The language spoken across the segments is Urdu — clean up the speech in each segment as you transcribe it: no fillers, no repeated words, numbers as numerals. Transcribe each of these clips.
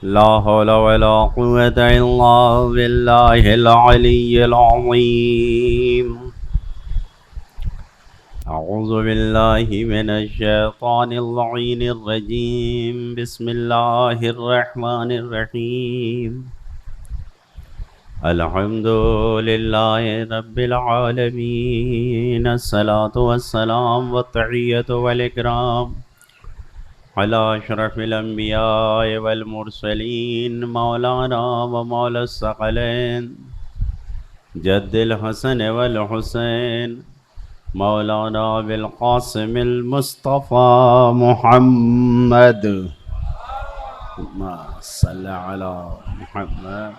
لا حول ولا قوة إلا بالله العلي العظيم. أعوذ بالله من الشيطان اللعين الرجيم. بسم الله الرحمن الرحيم. الحمد لله رب العالمين. الصلاة والسلام والتحية والإكرام على أشرف الأنبياء والمرسلين مولانا ومولى الثقلين جد الحسن والحسين مولانا بالقاسم المصطفى محمد. ما صل على محمد.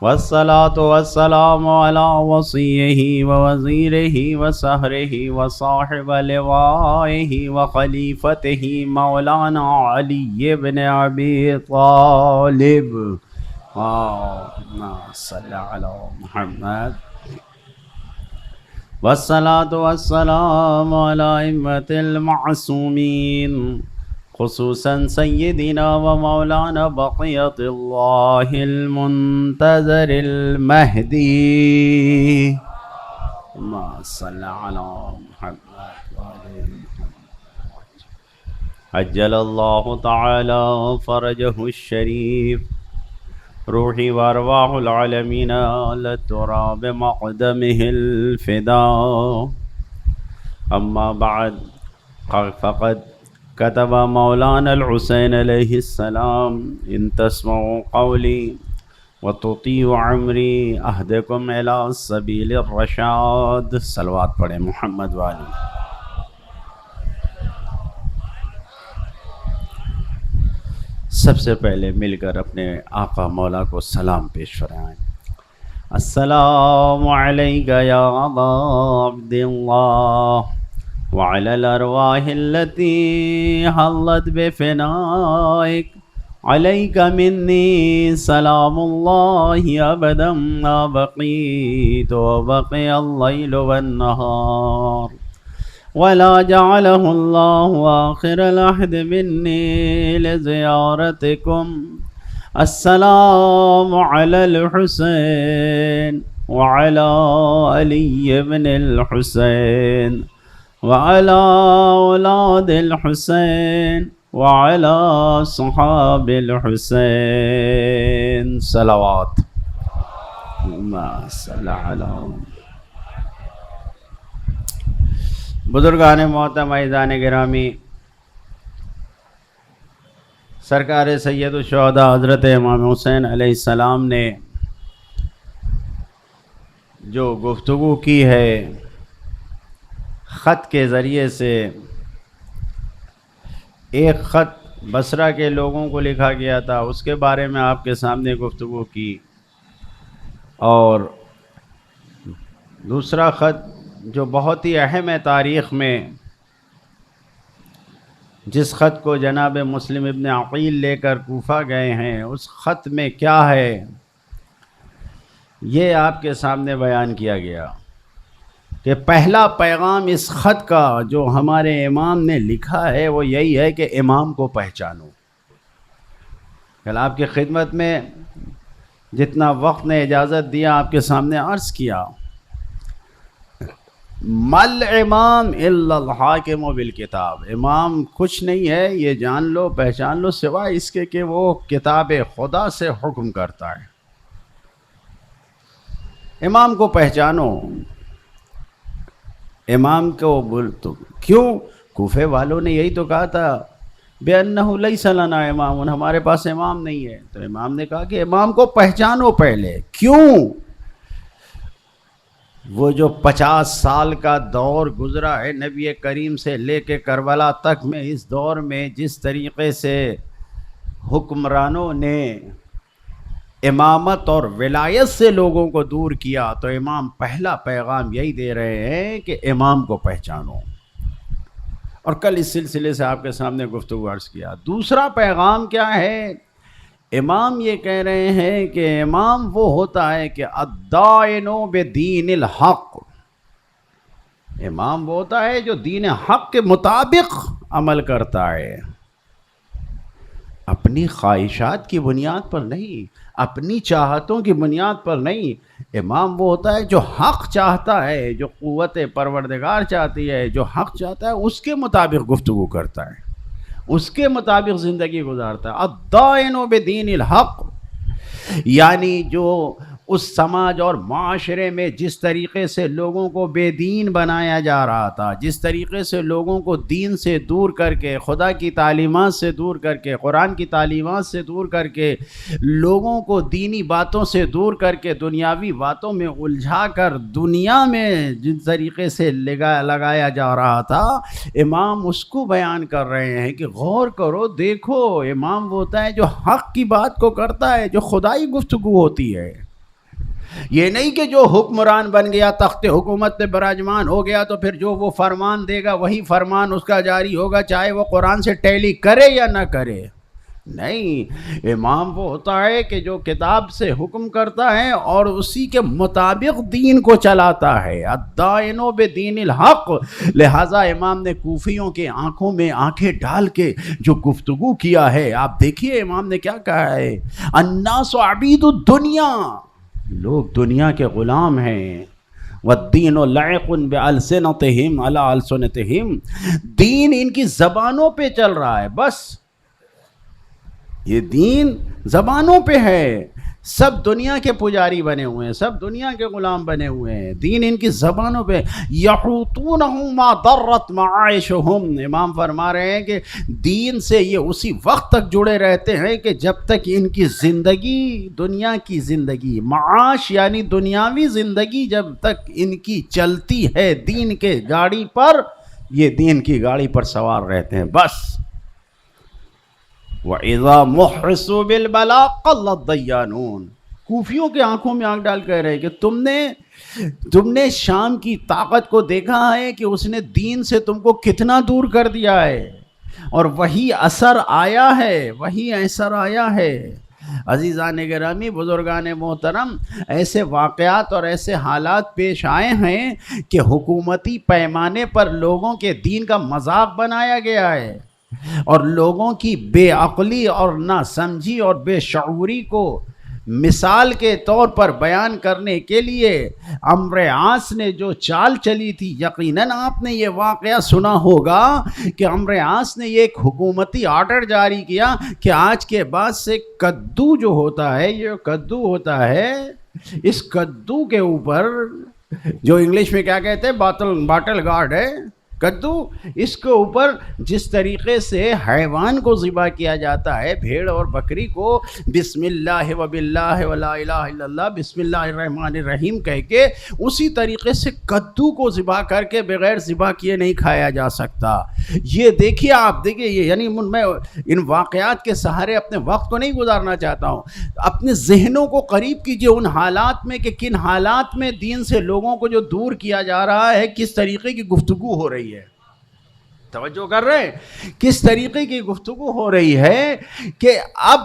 والصلاة والسلام على وصيه ووزيره وسهره وصاحب لوائه وخليفته مولانا علي بن أبي طالب. اللهم صل على محمد. والصلاة والسلام على أئمة المعصومين خصوصا سيدنا ومولانا بقية الله المنتظر المهدي. اللهم صل على محمد وآل محمد. عجل الله تعالى فرجه الشريف. روحي وارواح العالمين للتراب مقدمه الفداء. أما بعد فقد كتب مولانا الحسين عليه السلام إن تسمعوا قولي وتطيعوا عمري أهدكم إلى سبيل الرشاد. صلوات پڑھیں محمد والی. سب سے پہلے مل کر اپنے آقا مولا کو سلام پیش فرمائیں. السلام علیک یا ابا عبد اللہ وعلى الأرواح التي حلت بفنائك. عليك مني سلام الله أبدا ما بقيت وبقي الليل والنهار ولا جعله الله آخر العهد مني لزيارتكم. السلام على الحسين وعلى علي بن الحسين وعلى أولاد الحسين وعلى صحاب الحسين. صلوات. ما صل على. بزرگان محترم عزیزان گرامی، سرکار سید الشہداء حضرت امام حسین علیہ السلام نے جو گفتگو کی ہے خط کے ذریعے سے، ایک خط بصرہ کے لوگوں کو لکھا گیا تھا، اس کے بارے میں آپ کے سامنے گفتگو کی، اور دوسرا خط جو بہت ہی اہم ہے تاریخ میں، جس خط کو جناب مسلم ابن عقیل لے کر کوفہ گئے ہیں، اس خط میں کیا ہے یہ آپ کے سامنے بیان کیا گیا کہ پہلا پیغام اس خط کا جو ہمارے امام نے لکھا ہے وہ یہی ہے کہ امام کو پہچانو. کل آپ کی خدمت میں جتنا وقت نے اجازت دیا آپ کے سامنے عرض کیا، مل امام الا الحاکم بالکتاب. امام کچھ نہیں ہے، یہ جان لو پہچان لو، سوائے اس کے کہ وہ کتاب خدا سے حکم کرتا ہے. امام کو پہچانو. امام کو بول تو کیوں؟ کوفے والوں نے یہی تو کہا تھا بِأَنَّهُ لَيْسَ لَنَا امام، ہمارے پاس امام نہیں ہے. تو امام نے کہا کہ امام کو پہچانو پہلے. کیوں؟ وہ جو 50 سال کا دور گزرا ہے نبی کریم سے لے کے کربلا تک میں، اس دور میں جس طریقے سے حکمرانوں نے امامت اور ولایت سے لوگوں کو دور کیا، تو امام پہلا پیغام یہی دے رہے ہیں کہ امام کو پہچانو. اور کل اس سلسلے سے آپ کے سامنے گفتگو عرض کیا. دوسرا پیغام کیا ہے؟ امام یہ کہہ رہے ہیں کہ امام وہ ہوتا ہے کہ الدائن بدین الحق. امام وہ ہوتا ہے جو دین حق کے مطابق عمل کرتا ہے. اپنی خواہشات کی بنیاد پر نہیں، اپنی چاہتوں کی بنیاد پر نہیں۔ امام وہ ہوتا ہے جو حق چاہتا ہے، جو قوت پروردگار چاہتی ہے، جو حق چاہتا ہے اس کے مطابق گفتگو کرتا ہے، اس کے مطابق زندگی گزارتا ہے۔ الدائن بدین الحق، یعنی جو اس سماج اور معاشرے میں جس طریقے سے لوگوں کو بے دین بنایا جا رہا تھا، جس طریقے سے لوگوں کو دین سے دور کر کے، خدا کی تعلیمات سے دور کر کے، قرآن کی تعلیمات سے دور کر کے، لوگوں کو دینی باتوں سے دور کر کے دنیاوی باتوں میں الجھا کر دنیا میں جن طریقے سے لگایا جا رہا تھا، امام اس کو بیان کر رہے ہیں کہ غور کرو، دیکھو۔ امام وہ ہوتا ہے جو حق کی بات کو کرتا ہے، جو خدائی گفتگو ہوتی ہے۔ یہ نہیں کہ جو حکمران بن گیا، تخت حکومت پہ براجمان ہو گیا تو پھر جو وہ فرمان دے گا وہی فرمان اس کا جاری ہوگا، چاہے وہ قرآن سے ٹیلی کرے یا نہ کرے۔ نہیں، امام وہ ہوتا ہے کہ جو کتاب سے حکم کرتا ہے اور اسی کے مطابق دین کو چلاتا ہے۔ الدائن بدین الحق، لہٰذا امام نے کوفیوں کے آنکھوں میں آنکھیں ڈال کے جو گفتگو کیا ہے، آپ دیکھیے امام نے کیا کہا ہے، الناس عبید الدنیا، لوگ دنیا کے غلام ہیں، والدین لائق بألسنتہم علی السنتہم، دین ان کی زبانوں پہ چل رہا ہے، بس یہ دین زبانوں پہ ہے۔ سب دنیا کے پجاری بنے ہوئے ہیں، سب دنیا کے غلام بنے ہوئے ہیں، دین ان کی زبانوں پہ۔ یحوطونہ ما ضرت معاشہم، امام فرما رہے ہیں کہ دین سے یہ اسی وقت تک جڑے رہتے ہیں کہ جب تک ان کی زندگی، دنیا کی زندگی، معاش یعنی دنیاوی زندگی جب تک ان کی چلتی ہے دین کے گاڑی پر، یہ دین کی گاڑی پر سوار رہتے ہیں بس۔ وَإِذَا مُحْرِسُوا بِالْبَلَاءِ قَلَّ الدَّيَّانُونَ، کوفیوں کے آنکھوں میں آنکھ ڈال کہہ رہے کہ تم نے شام کی طاقت کو دیکھا ہے کہ اس نے دین سے تم کو کتنا دور کر دیا ہے، اور وہی اثر آیا ہے، وہی اثر آیا ہے۔ عزیزان گرامی، بزرگان محترم، ایسے واقعات اور ایسے حالات پیش آئے ہیں کہ حکومتی پیمانے پر لوگوں کے دین کا مذاق بنایا گیا ہے، اور لوگوں کی بے عقلی اور نہ سمجھی اور بے شعوری کو مثال کے طور پر بیان کرنے کے لیے عمرو عاص نے جو چال چلی تھی، یقیناً آپ نے یہ واقعہ سنا ہوگا کہ عمرو عاص نے یہ ایک حکومتی آرڈر جاری کیا کہ آج کے بعد سے کدو جو ہوتا ہے، یہ کدو ہوتا ہے، اس کدو کے اوپر جو انگلش میں کیا کہتے ہیں، باٹل گارڈ ہے کدو، اس کے اوپر جس طریقے سے حیوان کو ذبح کیا جاتا ہے، بھیڑ اور بکری کو بسم اللہ و باللہ ولا الہ الا اللہ بسم اللہ الرحمن الرحیم کہہ کے، اسی طریقے سے کدو کو ذبح کر کے بغیر ذبح کیے نہیں کھایا جا سکتا۔ یہ دیکھیے، آپ دیکھیے، یہ یعنی میں ان واقعات کے سہارے اپنے وقت کو نہیں گزارنا چاہتا ہوں، اپنے ذہنوں کو قریب کیجئے ان حالات میں کہ کن حالات میں دین سے لوگوں کو جو دور کیا جا رہا ہے، کس طریقے کی گفتگو ہو رہی ہے۔ توجہ کر رہے ہیں؟ کس طریقے کی گفتگو ہو رہی ہے کہ اب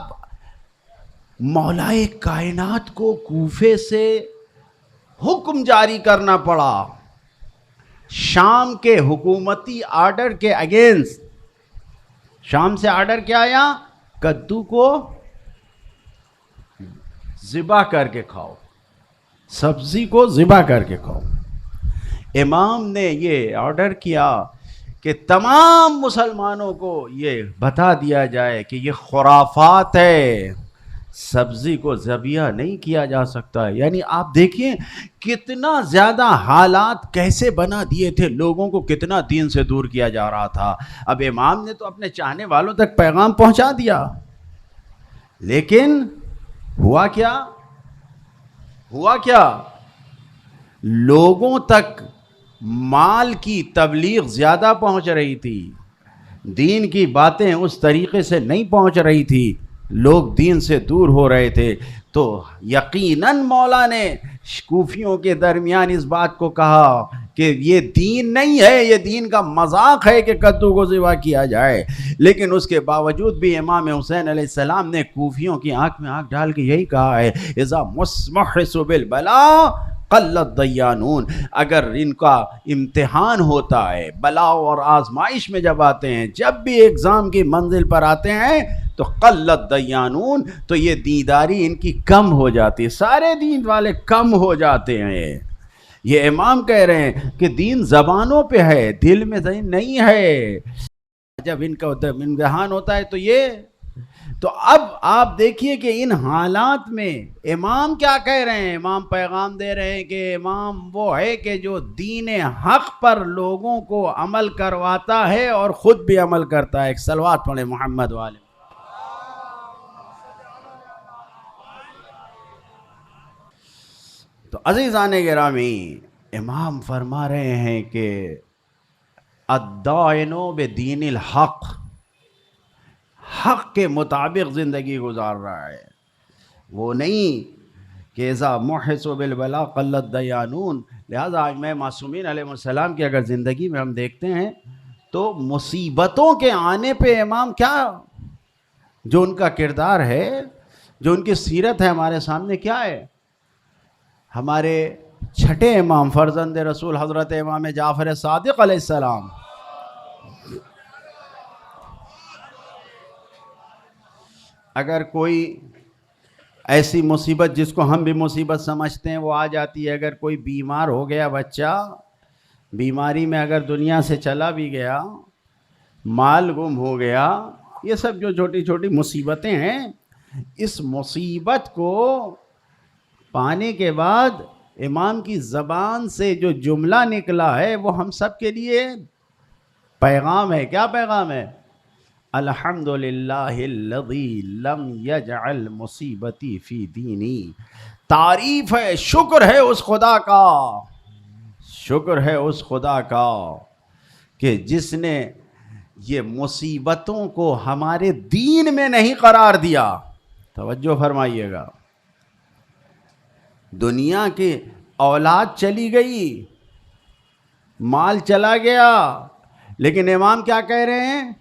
مولائے کائنات کو کوفے سے حکم جاری کرنا پڑا، شام کے حکومتی آرڈر کے اگینسٹ۔ شام سے آرڈر کیا آیا؟ کدو کو ذبح کر کے کھاؤ، سبزی کو ذبح کر کے کھاؤ۔ امام نے یہ آرڈر کیا کہ تمام مسلمانوں کو یہ بتا دیا جائے کہ یہ خرافات ہے، سبزی کو ذبیحہ نہیں کیا جا سکتا۔ یعنی آپ دیکھیں کتنا زیادہ حالات کیسے بنا دیے تھے، لوگوں کو کتنا دین سے دور کیا جا رہا تھا۔ اب امام نے تو اپنے چاہنے والوں تک پیغام پہنچا دیا، لیکن ہوا کیا؟ لوگوں تک مال کی تبلیغ زیادہ پہنچ رہی تھی، دین کی باتیں اس طریقے سے نہیں پہنچ رہی تھی، لوگ دین سے دور ہو رہے تھے۔ تو یقیناً مولا نے کوفیوں کے درمیان اس بات کو کہا کہ یہ دین نہیں ہے، یہ دین کا مذاق ہے کہ کدو کو ذبح کیا جائے۔ لیکن اس کے باوجود بھی امام حسین علیہ السلام نے کوفیوں کی آنکھ میں آنکھ ڈال کے یہی کہا ہے، اذا محرسوا بالبلاء قل الدیانون، اگر ان کا امتحان ہوتا ہے، بلاء اور آزمائش میں جب آتے ہیں، جب بھی ایگزام کی منزل پر آتے ہیں، تو قلت دیانون، تو یہ دینداری ان کی کم ہو جاتی ہے، سارے دین والے کم ہو جاتے ہیں۔ یہ امام کہہ رہے ہیں کہ دین زبانوں پہ ہے، دل میں دین نہیں ہے۔ جب ان کا امتحان ہوتا ہے تو اب آپ دیکھیے کہ ان حالات میں امام کیا کہہ رہے ہیں؟ امام پیغام دے رہے ہیں کہ امام وہ ہے کہ جو دین حق پر لوگوں کو عمل کرواتا ہے اور خود بھی عمل کرتا ہے۔ ایک صلوات پڑھیں محمد والے۔ تو عزیزان گرامی، امام فرما رہے ہیں کہ الدائن بدین الحق، حق کے مطابق زندگی گزار رہا ہے، وہ نہیں کہ اذا محسوا بالبلاء قلت دیانون۔ لہذا میں معصومین علیہ السلام کی اگر زندگی میں ہم دیکھتے ہیں تو مصیبتوں کے آنے پہ امام کیا، جو ان کا کردار ہے، جو ان کی سیرت ہے ہمارے سامنے کیا ہے؟ ہمارے چھٹے امام فرزند رسول حضرت امام جعفر صادق علیہ السلام، اگر کوئی ایسی مصیبت جس کو ہم بھی مصیبت سمجھتے ہیں وہ آ جاتی ہے، اگر کوئی بیمار ہو گیا بچہ، بیماری میں اگر دنیا سے چلا بھی گیا، مال گم ہو گیا، یہ سب جو چھوٹی چھوٹی مصیبتیں ہیں، اس مصیبت کو پانے کے بعد امام کی زبان سے جو جملہ نکلا ہے وہ ہم سب کے لیے پیغام ہے۔ کیا پیغام ہے؟ الحمدللہ الذی لم یجعل مصیبتی فی دینی۔ تعریف ہے، شکر ہے اس خدا کا، شکر ہے اس خدا کا کہ جس نے یہ مصیبتوں کو ہمارے دین میں نہیں قرار دیا۔ توجہ فرمائیے گا، دنیا کی اولاد چلی گئی، مال چلا گیا، لیکن امام کیا کہہ رہے ہیں؟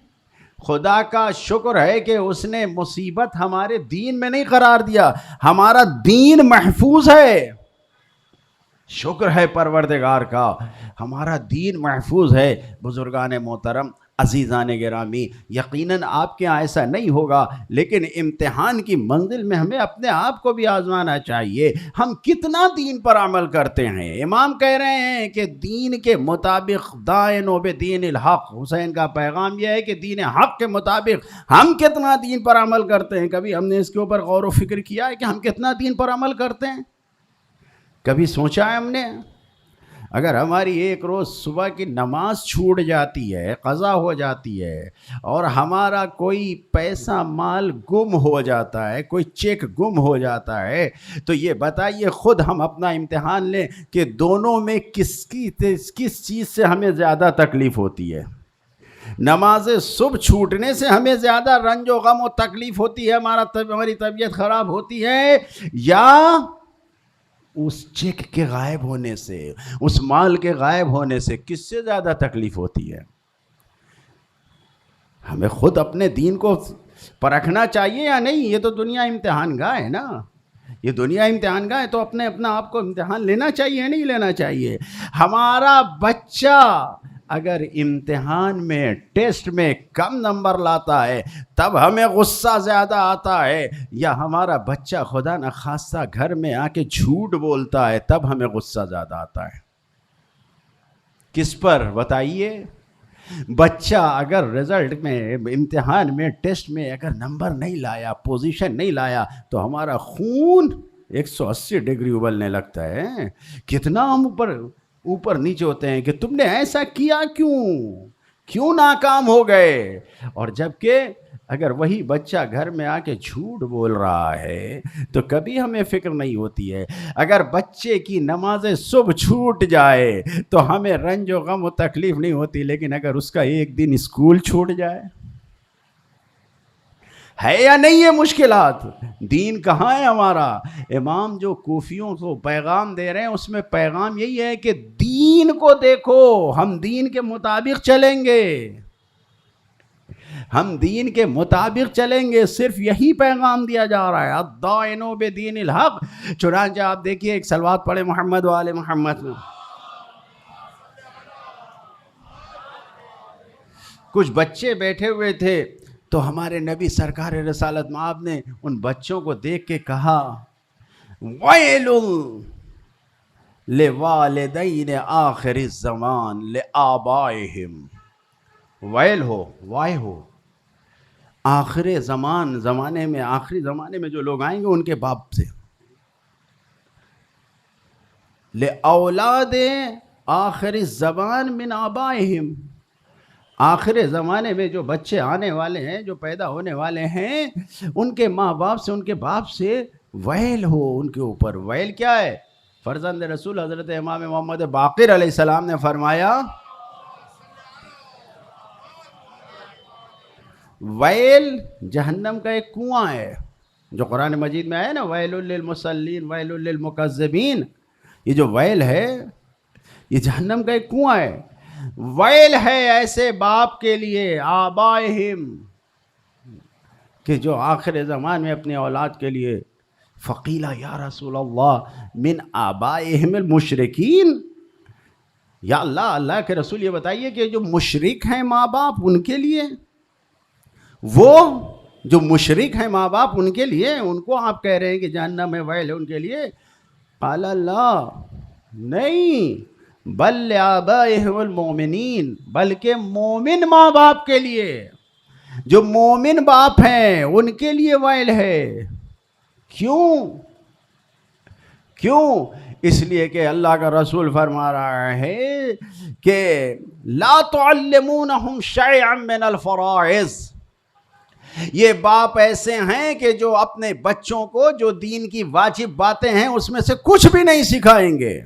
خدا کا شکر ہے کہ اس نے مصیبت ہمارے دین میں نہیں قرار دیا، ہمارا دین محفوظ ہے۔ شکر ہے پروردگار کا، ہمارا دین محفوظ ہے۔ بزرگان محترم، عزیزان گرامی، یقیناً آپ کے یہاں ایسا نہیں ہوگا، لیکن امتحان کی منزل میں ہمیں اپنے آپ کو بھی آزمانا چاہیے، ہم کتنا دین پر عمل کرتے ہیں۔ امام کہہ رہے ہیں کہ دین کے مطابق دائنوا بدین الحق، حسین کا پیغام یہ ہے کہ دین حق کے مطابق ہم کتنا دین پر عمل کرتے ہیں۔ کبھی ہم نے اس کے اوپر غور و فکر کیا ہے کہ ہم کتنا دین پر عمل کرتے ہیں؟ کبھی سوچا ہے ہم نے؟ اگر ہماری ایک روز صبح کی نماز چھوٹ جاتی ہے، قضا ہو جاتی ہے، اور ہمارا کوئی پیسہ مال گم ہو جاتا ہے، کوئی چیک گم ہو جاتا ہے، تو یہ بتائیے خود ہم اپنا امتحان لیں کہ دونوں میں کس چیز سے ہمیں زیادہ تکلیف ہوتی ہے؟ نماز صبح چھوٹنے سے ہمیں زیادہ رنج و غم و تکلیف ہوتی ہے، ہماری طبیعت خراب ہوتی ہے، یا اس چیک کے غائب ہونے سے، اس مال کے غائب ہونے سے کس سے زیادہ تکلیف ہوتی ہے؟ ہمیں خود اپنے دین کو پرکھنا چاہیے یا نہیں؟ یہ تو دنیا امتحان گاہ ہے نا، یہ دنیا امتحان گاہ ہے، تو اپنا آپ کو امتحان لینا چاہیے نہیں لینا چاہیے؟ ہمارا بچہ اگر امتحان میں، ٹیسٹ میں کم نمبر لاتا ہے تب ہمیں غصہ زیادہ آتا ہے، یا ہمارا بچہ خدا نخواستہ گھر میں آ کے جھوٹ بولتا ہے تب ہمیں غصہ زیادہ آتا ہے؟ کس پر بتائیے؟ بچہ اگر رزلٹ میں، امتحان میں، ٹیسٹ میں اگر نمبر نہیں لایا، پوزیشن نہیں لایا، تو ہمارا خون 180 ڈگری ابلنے لگتا ہے، کتنا ہم اوپر نیچے ہوتے ہیں کہ تم نے ایسا کیا کیوں ناکام ہو گئے۔ اور جبکہ اگر وہی بچہ گھر میں آ کے جھوٹ بول رہا ہے تو کبھی ہمیں فکر نہیں ہوتی ہے۔ اگر بچے کی نماز صبح چھوٹ جائے تو ہمیں رنج و غم و تکلیف نہیں ہوتی، لیکن اگر اس کا ایک دن اسکول چھوٹ جائے، ہے یا نہیں یہ مشکلات؟ دین کہاں ہے ہمارا؟ امام جو کوفیوں کو پیغام دے رہے ہیں اس میں پیغام یہی ہے کہ دین کو دیکھو، ہم دین کے مطابق چلیں گے، ہم دین کے مطابق چلیں گے، صرف یہی پیغام دیا جا رہا ہے، الدائن بدین الحق۔ چنانچہ آپ دیکھیے، ایک صلوات پڑھے محمد وآل محمد۔ کچھ بچے بیٹھے ہوئے تھے تو ہمارے نبی سرکار رسالت مآب نے ان بچوں کو دیکھ کے کہا ویل لوالدین آخر الزمان لآبائہم، ویل ہو، وائے ہو، آخر زمان، زمانے میں، آخری زمانے میں جو لوگ آئیں گے ان کے باپ سے، لأولاد آخر الزمان من آبائہم، آخر زمانے میں جو بچے آنے والے ہیں، جو پیدا ہونے والے ہیں، ان کے ماں باپ سے، ان کے باپ سے ویل ہو ان کے اوپر۔ ویل کیا ہے؟ فرزند رسول حضرت امام محمد باقر علیہ السلام نے فرمایا ویل جہنم کا ایک کنواں ہے، جو قرآن مجید میں آیا نا ویل للمصلین ویل للمکذبین، یہ جو ویل ہے یہ جہنم کا ایک کنواں ہے۔ ویل ہے ایسے باپ کے لیے آبائہم کہ جو آخر زمان میں اپنے اولاد کے لیے فقیلہ یا رسول اللہ من آبائہم المشرکین، یا اللہ، اللہ کے رسول یہ بتائیے کہ جو مشرک ہیں ماں باپ ان کے لیے، وہ جو مشرک ہیں ماں باپ ان کے لیے، ان کو آپ کہہ رہے ہیں کہ جہنم میں ویل ہے ان کے لیے؟ قال اللہ، نہیں، بل لآبائہم المؤمنین، بلکہ مومن ماں باپ کے لیے، جو مومن باپ ہیں ان کے لیے ویل ہے۔ کیوں؟ اس لیے کہ اللہ کا رسول فرما رہا ہے کہ لا تعلمونہم شیئا من الفرائض، یہ باپ ایسے ہیں کہ جو اپنے بچوں کو جو دین کی واجب باتیں ہیں اس میں سے کچھ بھی نہیں سکھائیں گے،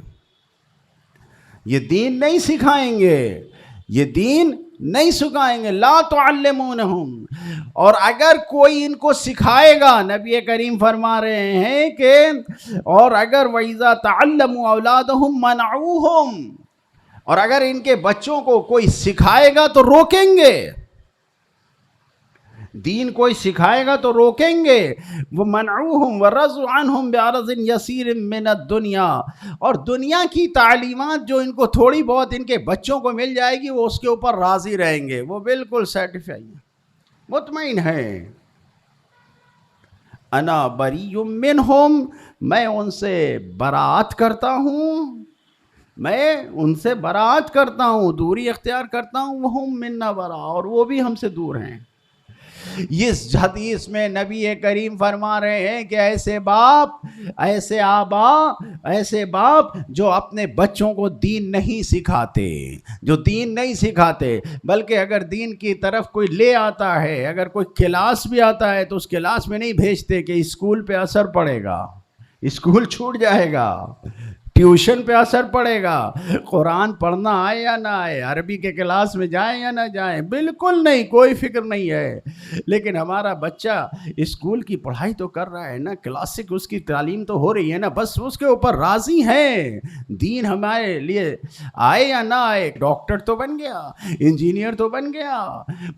یہ دین نہیں سکھائیں گے، یہ دین نہیں سکھائیں گے، لا تعلمونہم۔ اور اگر کوئی ان کو سکھائے گا، نبی کریم فرما رہے ہیں کہ اور اگر وَإِذَا تَعَلَّمُوا أَوْلَادَهُمْ مَنَعُوهُمْ، اور اگر ان کے بچوں کو کوئی سکھائے گا تو روکیں گے، دین کوئی سکھائے گا تو روکیں گے۔ وَمَنْعُوهُمْ وَرَضُوا عَنْهُمْ بِعَرَضٍ يَسِيرٍ مِّنَ الدُّنْيَا، اور دنیا کی تعلیمات جو ان کو تھوڑی بہت ان کے بچوں کو مل جائے گی وہ اس کے اوپر راضی رہیں گے، وہ بالکل سیٹیفائی ہیں، مطمئن ہیں۔ انا بری منہم، میں ان سے براءت کرتا ہوں، میں ان سے براءت کرتا ہوں، دوری اختیار کرتا ہوں، وہم منا براء، اور وہ بھی ہم سے دور ہیں۔ اس حدیث میں نبی کریم فرما رہے ہیں کہ ایسے باپ، ایسے آبا، ایسے باپ جو اپنے بچوں کو دین نہیں سکھاتے، جو دین نہیں سکھاتے، بلکہ اگر دین کی طرف کوئی لے آتا ہے، اگر کوئی کلاس بھی آتا ہے تو اس کلاس میں نہیں بھیجتے کہ اسکول پہ اثر پڑے گا، اسکول چھوٹ جائے گا، ٹیوشن پہ اثر پڑے گا، قرآن پڑھنا آئے یا نہ آئے، عربی کے کلاس میں جائیں یا نہ جائیں، بالکل نہیں، کوئی فکر نہیں ہے۔ لیکن ہمارا بچہ اسکول کی پڑھائی تو کر رہا ہے نا، کلاسک اس کی تعلیم تو ہو رہی ہے نا، بس اس کے اوپر راضی ہے، دین ہمارے لیے آئے یا نہ آئے، ڈاکٹر تو بن گیا، انجینئر تو بن گیا،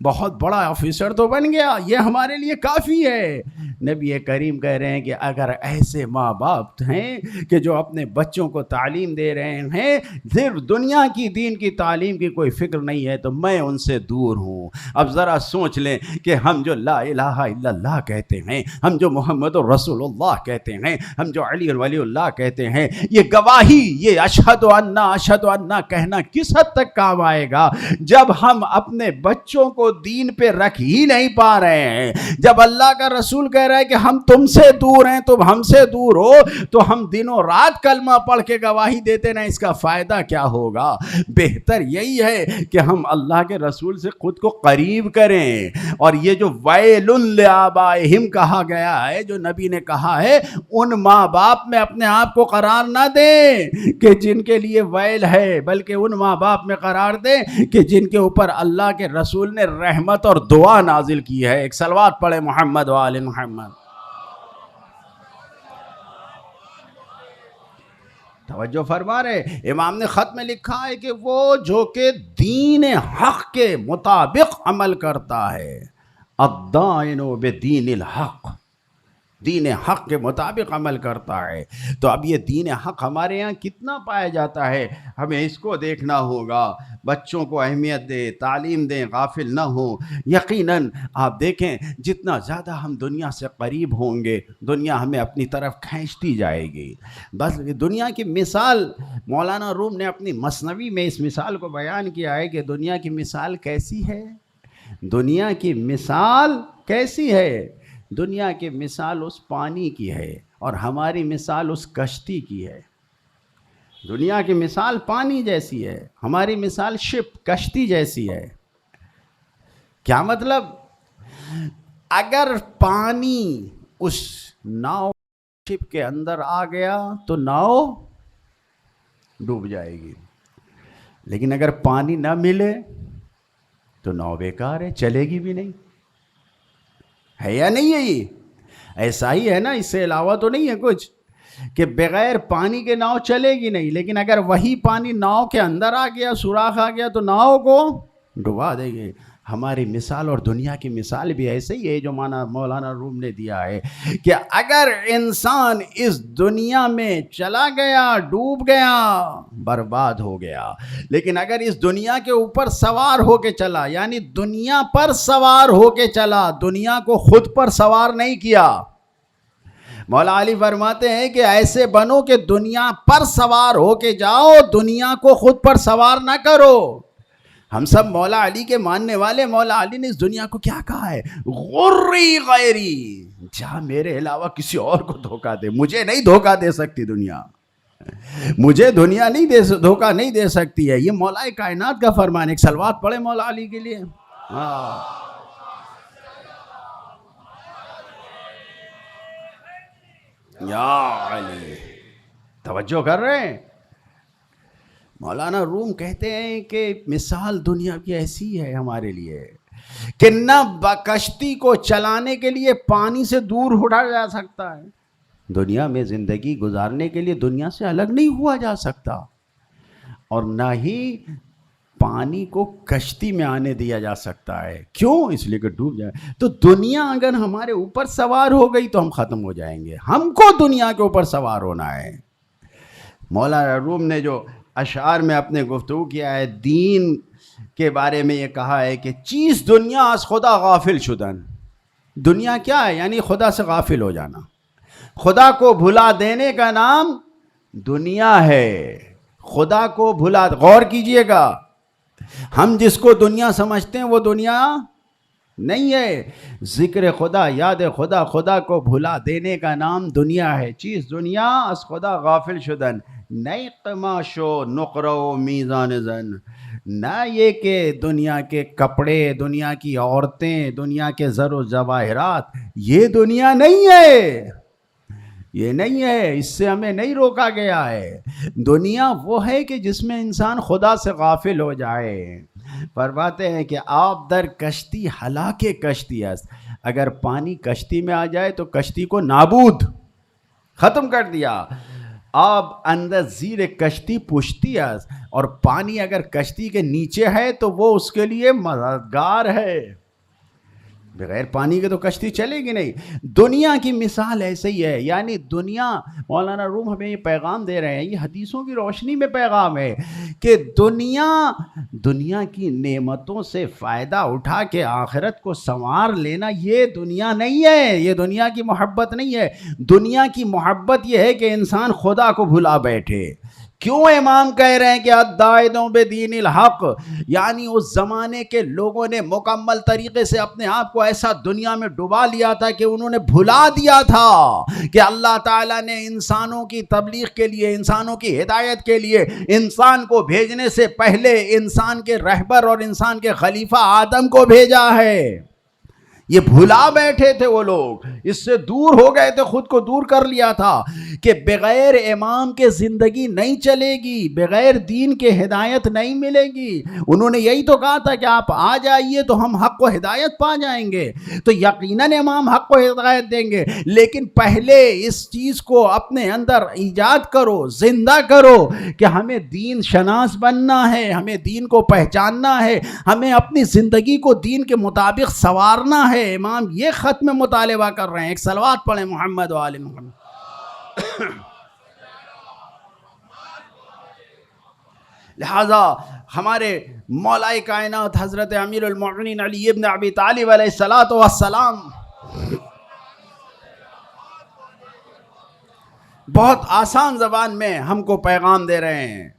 بہت بڑا آفیسر تو بن گیا، یہ ہمارے لیے کافی ہے۔ نبی کریم کہہ رہے ہیں کہ اگر ایسے ماں باپ ہیں کہ جو اپنے بچوں کو تعلیم دے رہے ہیں، صرف دنیا کی دین کی تعلیم کی کوئی فکر نہیں ہے، تو میں ان سے دور ہوں۔ اب ذرا سوچ لیں کہ ہم جو لا الہ الا اللہ کہتے ہیں، ہم جو محمد رسول اللہ کہتے ہیں، ہم جو علی ولی اللہ کہتے ہیں، یہ گواہی، یہ اشہد ان کہنا کس حد تک کام آئے گا جب ہم اپنے بچوں کو دین پہ رکھ ہی نہیں پا رہے ہیں؟ جب اللہ کا رسول کہہ رہا ہے کہ ہم تم سے دور ہیں، تم ہم سے دور ہو، تو ہم دنوں رات کلمہ پڑھ کے گواہی دیتے نا، اس کا فائدہ کیا ہوگا؟ بہتر یہی ہے کہ ہم اللہ کے رسول سے خود کو قریب کریں۔ اور یہ جو ویل لآبائہم کہا گیا ہے، جو نبی نے کہا ہے، ان ماں باپ میں اپنے آپ کو قرار نہ دیں کہ جن کے لیے ویل ہے، بلکہ ان ماں باپ میں قرار دیں کہ جن کے اوپر اللہ کے رسول نے رحمت اور دعا نازل کی ہے۔ ایک صلوات پڑھے محمد و آل محمد۔ توجہ فرما رہے، امام نے خط میں لکھا ہے کہ وہ جو کہ دین حق کے مطابق عمل کرتا ہے، الدائن بدین الحق، دین حق کے مطابق عمل کرتا ہے. تو اب یہ دین حق ہمارے یہاں کتنا پایا جاتا ہے، ہمیں اس کو دیکھنا ہوگا. بچوں کو اہمیت دیں، تعلیم دیں، غافل نہ ہوں. یقیناً آپ دیکھیں جتنا زیادہ ہم دنیا سے قریب ہوں گے، دنیا ہمیں اپنی طرف کھینچتی جائے گی. بس دنیا کی مثال مولانا روم نے اپنی مثنوی میں اس مثال کو بیان کیا ہے کہ دنیا کی مثال کیسی ہے. دنیا کی مثال کیسی ہے؟ دنیا کی مثال اس پانی کی ہے اور ہماری مثال اس کشتی کی ہے. دنیا کی مثال پانی جیسی ہے، ہماری مثال شپ کشتی جیسی ہے. کیا مطلب؟ اگر پانی اس ناؤ شپ کے اندر آ گیا تو ناؤ ڈوب جائے گی، لیکن اگر پانی نہ ملے تو ناؤ بیکار ہے، چلے گی بھی نہیں. ہے یا نہیں ہے؟ یہ ایسا ہی ہے نا، اس سے علاوہ تو نہیں ہے کچھ، کہ بغیر پانی کے ناؤ چلے گی نہیں، لیکن اگر وہی پانی ناؤ کے اندر آ گیا، سوراخ آ گیا تو ناؤ کو ڈبا دے گی. ہماری مثال اور دنیا کی مثال بھی ایسے ہی ہے جو مولانا روم نے دیا ہے کہ اگر انسان اس دنیا میں چلا گیا، ڈوب گیا، برباد ہو گیا. لیکن اگر اس دنیا کے اوپر سوار ہو کے چلا، یعنی دنیا پر سوار ہو کے چلا، دنیا کو خود پر سوار نہیں کیا. مولا علی فرماتے ہیں کہ ایسے بنو کہ دنیا پر سوار ہو کے جاؤ، دنیا کو خود پر سوار نہ کرو. ہم سب مولا علی کے ماننے والے. مولا علی نے اس دنیا کو کیا کہا ہے؟ غری غیری، جہاں میرے علاوہ کسی اور کو دھوکہ دے، مجھے نہیں دھوکہ دے سکتی دنیا، مجھے دنیا نہیں دھوکہ نہیں دے سکتی ہے. یہ مولا کائنات کا فرمان ہے. ایک صلوات پڑھے مولا علی کے لیے. یا علی، توجہ کر رہے ہیں؟ مولانا روم کہتے ہیں کہ مثال دنیا کی ایسی ہے ہمارے لیے کہ نہ کشتی کو چلانے کے لیے پانی سے دور اٹھا جا سکتا ہے، دنیا میں زندگی گزارنے کے لیے دنیا سے الگ نہیں ہوا جا سکتا، اور نہ ہی پانی کو کشتی میں آنے دیا جا سکتا ہے. کیوں؟ اس لیے کہ ڈوب جائے. تو دنیا اگر ہمارے اوپر سوار ہو گئی تو ہم ختم ہو جائیں گے. ہم کو دنیا کے اوپر سوار ہونا ہے. مولانا روم نے جو اشعار میں اپنے گفتگو کیا ہے دین کے بارے میں، یہ کہا ہے کہ چیز دنیا از خدا غافل شدن. دنیا کیا ہے؟ یعنی خدا سے غافل ہو جانا. خدا کو بھلا دینے کا نام دنیا ہے. خدا کو بھلا، غور کیجئے گا، ہم جس کو دنیا سمجھتے ہیں وہ دنیا نہیں ہے. ذکر خدا، یاد خدا، خدا کو بھلا دینے کا نام دنیا ہے. چیز دنیا از خدا غافل شدن، نئی قماش و نقرہ و میزان زن. نہ یہ کہ دنیا کے کپڑے، دنیا کی عورتیں، دنیا کے زر و جواہرات، یہ دنیا نہیں ہے، یہ نہیں ہے، اس سے ہمیں نہیں روکا گیا ہے. دنیا وہ ہے کہ جس میں انسان خدا سے غافل ہو جائے. فرماتے ہیں کہ آپ در کشتی ہلاک کشتی است. اگر پانی کشتی میں آ جائے تو کشتی کو نابود، ختم کر دیا. آب اندر زیر کشتی پشتی است، اور پانی اگر کشتی کے نیچے ہے تو وہ اس کے لیے مددگار ہے. بغیر پانی کے تو کشتی چلے گی نہیں. دنیا کی مثال ایسے ہی ہے. یعنی دنیا، مولانا روم ہمیں یہ پیغام دے رہے ہیں، یہ حدیثوں کی روشنی میں پیغام ہے کہ دنیا کی نعمتوں سے فائدہ اٹھا کے آخرت کو سنوار لینا، یہ دنیا نہیں ہے، یہ دنیا کی محبت نہیں ہے. دنیا کی محبت یہ ہے کہ انسان خدا کو بھلا بیٹھے. کیوں امام کہہ رہے ہیں کہ الدائدوں بدین الحق، یعنی اس زمانے کے لوگوں نے مکمل طریقے سے اپنے آپ کو ایسا دنیا میں ڈبا لیا تھا کہ انہوں نے بھلا دیا تھا کہ اللہ تعالیٰ نے انسانوں کی تبلیغ کے لیے، انسانوں کی ہدایت کے لیے انسان کو بھیجنے سے پہلے انسان کے رہبر اور انسان کے خلیفہ آدم کو بھیجا ہے. یہ بھلا بیٹھے تھے وہ لوگ، اس سے دور ہو گئے تھے، خود کو دور کر لیا تھا کہ بغیر امام کے زندگی نہیں چلے گی، بغیر دین کے ہدایت نہیں ملے گی. انہوں نے یہی تو کہا تھا کہ آپ آ جائیے تو ہم حق و ہدایت پا جائیں گے. تو یقیناً امام حق و ہدایت دیں گے، لیکن پہلے اس چیز کو اپنے اندر ایجاد کرو، زندہ کرو کہ ہمیں دین شناس بننا ہے، ہمیں دین کو پہچاننا ہے، ہمیں اپنی زندگی کو دین کے مطابق سنوارنا ہے. امام یہ خط میں مطالبہ کر رہے ہیں. ایک صلوات پڑھیں محمد و آل محمد. لہذا ہمارے مولائے کائنات حضرت امیر المؤمنین علی ابن ابی طالب علیہ السلام بہت آسان زبان میں ہم کو پیغام دے رہے ہیں.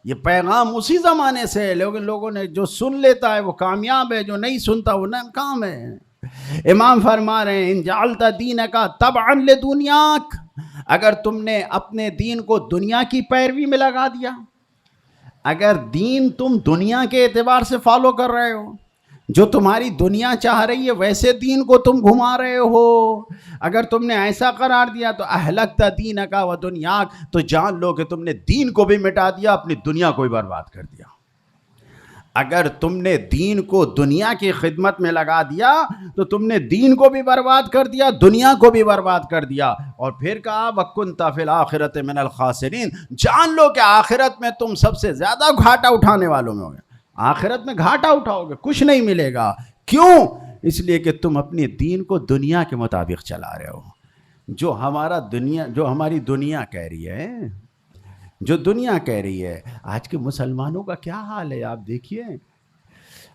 یہ پیغام اسی زمانے سے ہے، لیکن لوگوں نے جو سن لیتا ہے وہ کامیاب ہے، جو نہیں سنتا وہ ناکام ہے. امام فرما رہے ہیں ان جعلت دینک تبعا لدنیاک، اگر تم نے اپنے دین کو دنیا کی پیروی میں لگا دیا، اگر دین تم دنیا کے اعتبار سے فالو کر رہے ہو، جو تمہاری دنیا چاہ رہی ہے ویسے دین کو تم گھما رہے ہو، اگر تم نے ایسا قرار دیا تو اہلکت دینک و دنیاک، تو جان لو کہ تم نے دین کو بھی مٹا دیا، اپنی دنیا کو بھی برباد کر دیا. اگر تم نے دین کو دنیا کی خدمت میں لگا دیا تو تم نے دین کو بھی برباد کر دیا، دنیا کو بھی برباد کر دیا. اور پھر کہا وَكُنْتَ فِي الْآخِرَةِ مِنَ الْخَاسِرِينَ، جان لو کہ آخرت میں تم سب سے زیادہ گھاٹا اٹھانے والوں میں ہوگے. آخرت میں گھاٹا اٹھاؤ گے، کچھ نہیں ملے گا. کیوں؟ اس لیے کہ تم اپنی دین کو دنیا کے مطابق چلا رہے ہو. جو ہماری دنیا کہہ رہی ہے، جو دنیا کہہ رہی ہے. آج کے مسلمانوں کا کیا حال ہے آپ دیکھیے،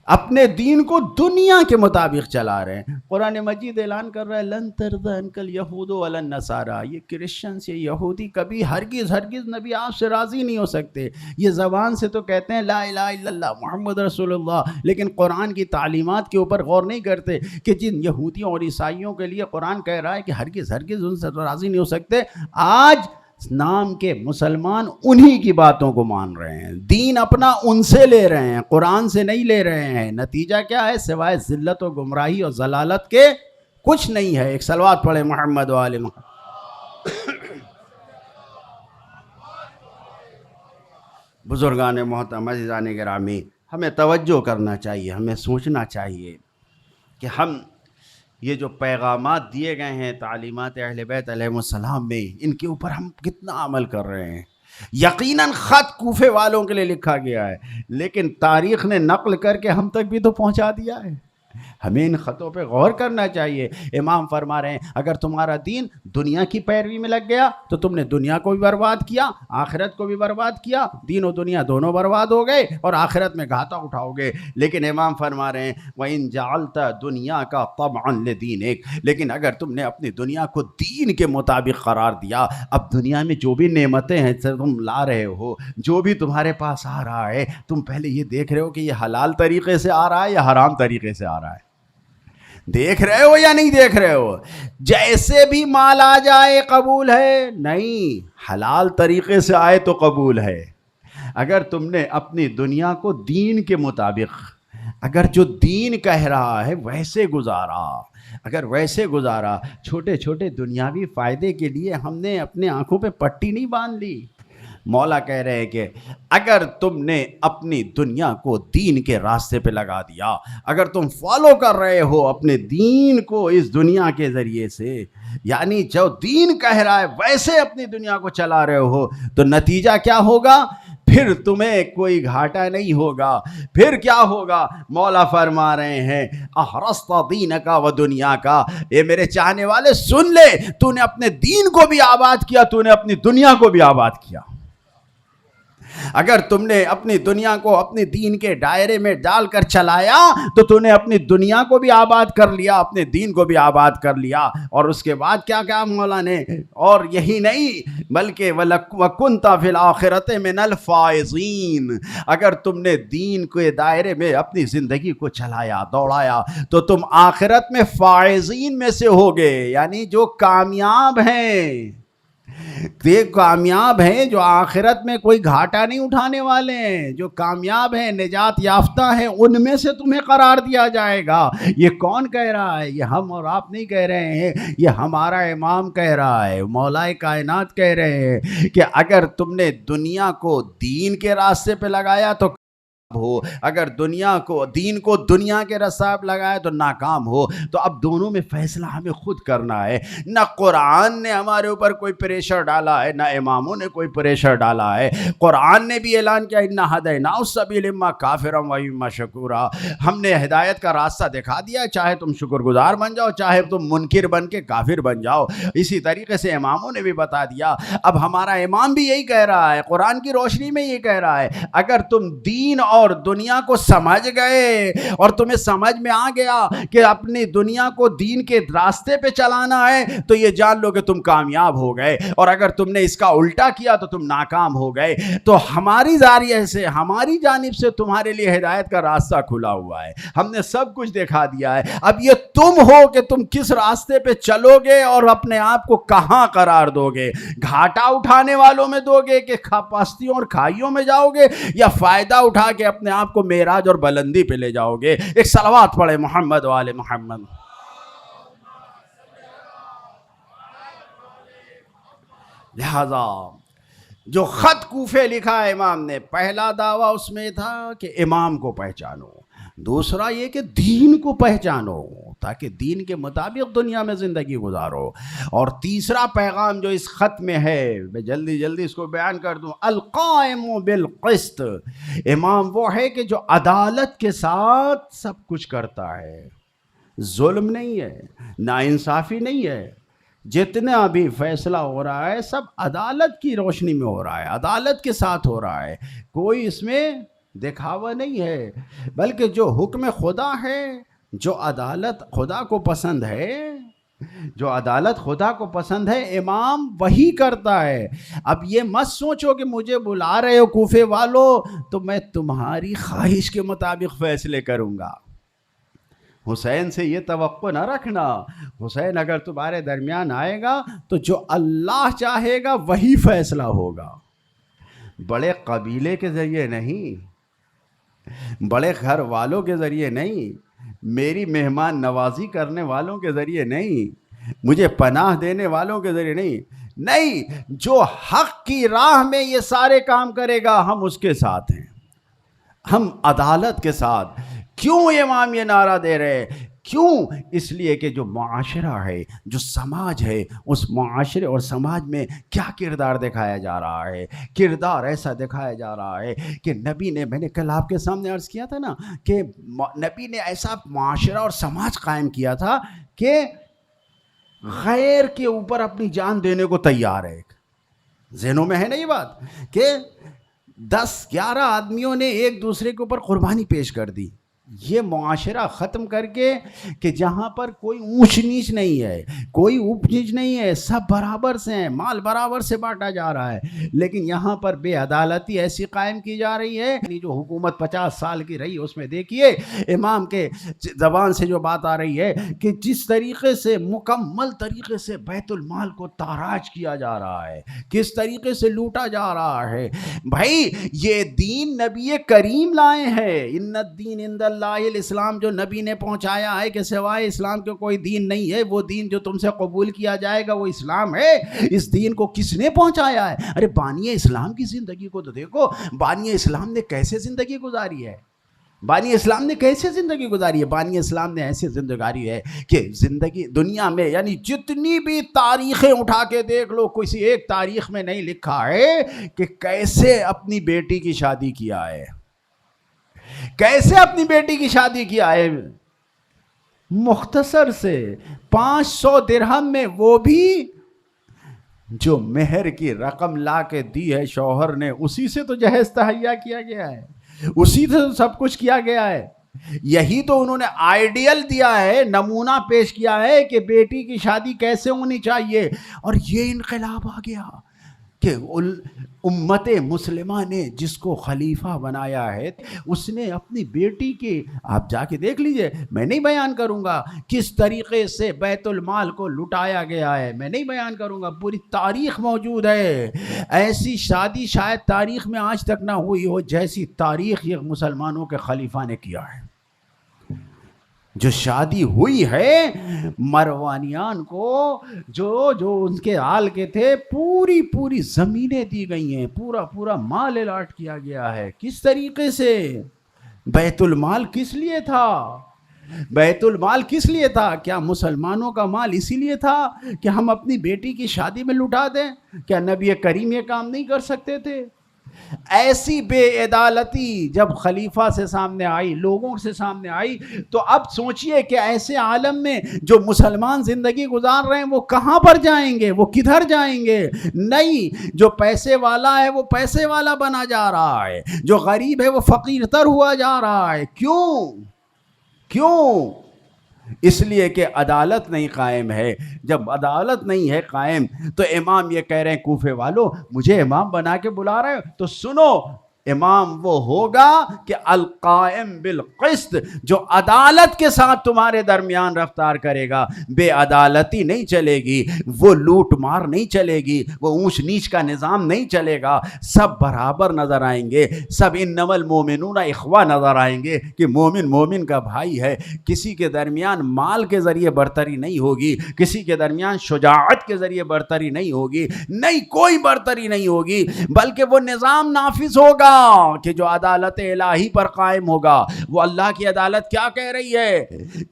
اپنے دین کو دنیا کے مطابق چلا رہے ہیں. قرآن مجید اعلان کر رہا ہے لن ترضى عنك اليهود ولا النصارى، یہ کرسچنس، یہ یہودی کبھی ہرگز نبی آپ سے راضی نہیں ہو سکتے. یہ زبان سے تو کہتے ہیں لا الہ الا اللہ محمد رسول اللہ، لیکن قرآن کی تعلیمات کے اوپر غور نہیں کرتے کہ جن یہودیوں اور عیسائیوں کے لیے قرآن کہہ رہا ہے کہ ہرگز ان سے راضی نہیں ہو سکتے، آج نام کے مسلمان انہی کی باتوں کو مان رہے ہیں، دین اپنا ان سے لے رہے ہیں، قرآن سے نہیں لے رہے ہیں. نتیجہ کیا ہے؟ سوائے ذلت و گمراہی اور ضلالت کے کچھ نہیں ہے. ایک صلوات پڑھے محمد و آل محمد. بزرگان محترم، عزیزان گرامی، ہمیں توجہ کرنا چاہیے، ہمیں سوچنا چاہیے کہ ہم یہ جو پیغامات دیے گئے ہیں تعلیمات اہل بیت علیہ السلام میں، ان کے اوپر ہم کتنا عمل کر رہے ہیں. یقیناً خط کوفے والوں کے لیے لکھا گیا ہے، لیکن تاریخ نے نقل کر کے ہم تک بھی تو پہنچا دیا ہے. ہمیں ان خطوں پہ غور کرنا چاہیے. امام فرما رہے ہیں اگر تمہارا دین دنیا کی پیروی میں لگ گیا تو تم نے دنیا کو بھی برباد کیا، آخرت کو بھی برباد کیا. دین و دنیا دونوں برباد ہو گئے اور آخرت میں گھاٹا اٹھاؤ گے. لیکن امام فرما رہے ہیں وَإِن جَعَلْتَ دُنْيَاكَ طَبْعًا لِدِينِكَ، لیکن اگر تم نے اپنی دنیا کو دین کے مطابق قرار دیا، اب دنیا میں جو بھی نعمتیں ہیں تم لا رہے ہو، جو بھی تمہارے پاس آ رہا ہے، تم پہلے یہ دیکھ رہے ہو کہ یہ حلال طریقے سے آ رہا ہے یا حرام طریقے سے آ رہا ہے؟ دیکھ رہے ہو یا نہیں دیکھ رہے ہو؟ جیسے بھی مال آ جائے قبول ہے؟ نہیں، حلال طریقے سے آئے تو قبول ہے. اگر تم نے اپنی دنیا کو دین کے مطابق، اگر جو دین کہہ رہا ہے ویسے گزارا، اگر ویسے گزارا، چھوٹے چھوٹے دنیاوی فائدے کے لیے ہم نے اپنے آنکھوں پہ پٹی نہیں باندھ لی. مولا کہہ رہے ہیں کہ اگر تم نے اپنی دنیا کو دین کے راستے پہ لگا دیا، اگر تم فالو کر رہے ہو اپنے دین کو اس دنیا کے ذریعے سے، یعنی جو دین کہہ رہا ہے ویسے اپنی دنیا کو چلا رہے ہو، تو نتیجہ کیا ہوگا؟ پھر تمہیں کوئی گھاٹا نہیں ہوگا. پھر کیا ہوگا؟ مولا فرما رہے ہیں احرست دینک و دنیا کا. اے میرے چاہنے والے سن لے، تو نے اپنے دین کو بھی آباد کیا، تو نے اپنی دنیا کو بھی آباد کیا. اگر تم نے اپنی دنیا کو اپنے دین کے دائرے میں ڈال کر چلایا تو تم نے اپنی دنیا کو بھی آباد کر لیا، اپنے دین کو بھی آباد کر لیا. اور اس کے بعد کیا کہا مولا نے؟ اور یہی نہیں بلکہ وَكُنْتَ فِي الْآخِرَةِ مِنَ الْفَائِزِينَ، اگر تم نے دین کے دائرے میں اپنی زندگی کو چلایا، دوڑایا، تو تم آخرت میں فائزین میں سے ہوگے، یعنی جو کامیاب ہیں. یہ کامیاب ہیں جو آخرت میں کوئی گھاٹا نہیں اٹھانے والے ہیں، جو کامیاب ہیں، نجات یافتہ ہیں، ان میں سے تمہیں قرار دیا جائے گا. یہ کون کہہ رہا ہے؟ یہ ہم اور آپ نہیں کہہ رہے ہیں، یہ ہمارا امام کہہ رہا ہے، مولائے کائنات کہہ رہے ہیں کہ اگر تم نے دنیا کو دین کے راستے پہ لگایا تو ہو، اگر دنیا کو دین کو دنیا کے رساب لگائے تو ناکام ہو. تو اب دونوں میں فیصلہ ہمیں خود کرنا ہے. نہ قرآن نے ہمارے اوپر کوئی پریشر ڈالا ہے، نہ اماموں نے کوئی پریشر ڈالا ہے. قرآن نے بھی اعلان کیا انا ہدیناہ السبیل اما کافرا و اما شکورا. ہم نے ہدایت کا راستہ دکھا دیا، چاہے تم شکر گزار بن جاؤ، چاہے تم منکر بن کے کافر بن جاؤ. اسی طریقے سے اماموں نے بھی بتا دیا. اب ہمارا امام بھی یہی کہہ رہا ہے، قرآن کی روشنی میں یہ کہہ رہا ہے، اگر تم دین اور دنیا کو سمجھ گئے اور تمہیں سمجھ میں آ گیا کہ اپنی دنیا کو دین کے راستے پہ چلانا ہے تو یہ جان لو کہ تم کامیاب ہو گئے، اور اگر تم نے اس کا الٹا کیا تو تم ناکام ہو گئے. تو ہماری ذریعے سے، ہماری جانب سے تمہارے لیے ہدایت کا راستہ کھلا ہوا ہے. ہم نے سب کچھ دکھا دیا ہے. اب یہ تم ہو کہ تم کس راستے پہ چلو گے اور اپنے آپ کو کہاں قرار دو گے. گھاٹا اٹھانے والوں میں دو گے کہ پستیوں اور کھائیوں میں جاؤ گے، یا فائدہ اٹھا کے اپنے آپ کو معراج اور بلندی پہ لے جاؤ گے. ایک صلوات پڑھے محمد و آل محمد. لہذا جو خط کوفے لکھا ہے امام نے، پہلا دعویٰ اس میں تھا کہ امام کو پہچانو، دوسرا یہ کہ دین کو پہچانو تاکہ دین کے مطابق دنیا میں زندگی گزارو، اور تیسرا پیغام جو اس خط میں ہے، میں جلدی جلدی اس کو بیان کر دوں، القائم بالقسط. امام وہ ہے کہ جو عدالت کے ساتھ سب کچھ کرتا ہے، ظلم نہیں ہے، ناانصافی نہیں ہے. جتنا بھی فیصلہ ہو رہا ہے سب عدالت کی روشنی میں ہو رہا ہے، عدالت کے ساتھ ہو رہا ہے. کوئی اس میں دکھاوا نہیں ہے، بلکہ جو حکم خدا ہے، جو عدالت خدا کو پسند ہے، جو عدالت خدا کو پسند ہے، امام وہی کرتا ہے. اب یہ مت سوچو کہ مجھے بلا رہے ہو کوفے والوں تو میں تمہاری خواہش کے مطابق فیصلے کروں گا. حسین سے یہ توقع نہ رکھنا. حسین اگر تمہارے درمیان آئے گا تو جو اللہ چاہے گا وہی فیصلہ ہوگا. بڑے قبیلے کے ذریعے نہیں، بڑے گھر والوں کے ذریعے نہیں، میری مہمان نوازی کرنے والوں کے ذریعے نہیں، مجھے پناہ دینے والوں کے ذریعے نہیں. جو حق کی راہ میں یہ سارے کام کرے گا ہم اس کے ساتھ ہیں، ہم عدالت کے ساتھ. کیوں امام یہ نعرہ دے رہے؟ کیوں؟ اس لیے کہ جو معاشرہ ہے، جو سماج ہے، اس معاشرے اور سماج میں کیا کردار دکھایا جا رہا ہے. کردار ایسا دکھایا جا رہا ہے کہ نبی نے، میں نے کل آپ کے سامنے عرض کیا تھا نا کہ نبی نے ایسا معاشرہ اور سماج قائم کیا تھا کہ غیر کے اوپر اپنی جان دینے کو تیار ہے. ذہنوں میں ہے نا یہ بات کہ 10-11 آدمیوں نے ایک دوسرے کے اوپر قربانی پیش کر دی. یہ معاشرہ ختم کر کے کہ جہاں پر کوئی اونچ نیچ نہیں ہے، کوئی اوپ نیچ نہیں ہے، سب برابر سے ہیں، مال برابر سے بانٹا جا رہا ہے. لیکن یہاں پر بے عدالتی ایسی قائم کی جا رہی ہے. جو حکومت 50 سال کی رہی اس میں دیکھیے امام کے زبان سے جو بات آ رہی ہے کہ جس طریقے سے مکمل طریقے سے بیت المال کو تاراج کیا جا رہا ہے، کس طریقے سے لوٹا جا رہا ہے. بھائی یہ دین نبی کریم لائے ہیں. ان الدین عند اللہ الاسلام، جو نبی نے پہنچایا ہے کہ سوائے اسلام کے کوئی دین نہیں ہے. وہ دین جو تم سے قبول کیا جائے گا وہ اسلام ہے. اس دین کو کس نے پہنچایا ہے؟ ارے بانی اسلام کی زندگی کو تو دیکھو. بانی اسلام نے کیسے زندگی گزاری ہے؟ بانی اسلام نے کیسے زندگی گزاری ہے؟ بانی اسلام نے ایسے زندگاری ہے کہ زندگی دنیا میں، یعنی جتنی بھی تاریخیں اٹھا کے دیکھ لو، کسی ایک تاریخ میں نہیں لکھا ہے کہ کیسے اپنی بیٹی کی شادی کیا ہے، کیسے اپنی بیٹی کی شادی کیا ہے. مختصر سے 500 درہم میں، وہ بھی جو مہر کی رقم لا کے دی ہے شوہر نے، اسی سے تو جہیز تہیا کیا گیا ہے، اسی سے سب کچھ کیا گیا ہے. یہی تو انہوں نے آئیڈیل دیا ہے، نمونہ پیش کیا ہے کہ بیٹی کی شادی کیسے ہونی چاہیے. اور یہ انقلاب آ گیا کہ امت مسلمہ نے جس کو خلیفہ بنایا ہے، اس نے اپنی بیٹی کے، آپ جا کے دیکھ لیجئے، میں نہیں بیان کروں گا کس طریقے سے بیت المال کو لٹایا گیا ہے، میں نہیں بیان کروں گا، پوری تاریخ موجود ہے. ایسی شادی شاید تاریخ میں آج تک نہ ہوئی ہو جیسی تاریخ یہ مسلمانوں کے خلیفہ نے کیا ہے. جو شادی ہوئی ہے مروانیان کو، جو ان کے آل کے تھے، پوری زمینیں دی گئی ہیں، پورا مال الاٹ کیا گیا ہے. کس طریقے سے؟ بیت المال کس لیے تھا؟ بیت المال کس لیے تھا؟ کیا مسلمانوں کا مال اسی لیے تھا کہ ہم اپنی بیٹی کی شادی میں لٹا دیں؟ کیا نبی کریم یہ کام نہیں کر سکتے تھے؟ ایسی بے عدالتی جب خلیفہ سے سامنے آئی، لوگوں سے سامنے آئی، تو اب سوچئے کہ ایسے عالم میں جو مسلمان زندگی گزار رہے ہیں وہ کہاں پر جائیں گے، وہ کدھر جائیں گے؟ نہیں، جو پیسے والا ہے وہ پیسے والا بنا جا رہا ہے، جو غریب ہے وہ فقیر تر ہوا جا رہا ہے۔ کیوں؟ اس لیے کہ عدالت نہیں قائم ہے۔ جب عدالت نہیں ہے قائم تو امام یہ کہہ رہے ہیں کوفے والوں مجھے امام بنا کے بلا رہے ہو تو سنو، امام وہ ہوگا کہ القائم بالقسط، جو عدالت کے ساتھ تمہارے درمیان رفتار کرے گا۔ بے عدالتی نہیں چلے گی، وہ لوٹ مار نہیں چلے گی، وہ اونچ نیچ کا نظام نہیں چلے گا، سب برابر نظر آئیں گے، سب انما المومنون اخوہ نظر آئیں گے کہ مومن مومن کا بھائی ہے۔ کسی کے درمیان مال کے ذریعے برتری نہیں ہوگی، کسی کے درمیان شجاعت کے ذریعے برتری نہیں ہوگی، نہیں کوئی برتری نہیں ہوگی، بلکہ وہ نظام نافذ ہوگا کہ جو عدالت الہی پر قائم ہوگا۔ وہ اللہ کی عدالت کیا کہہ رہی ہے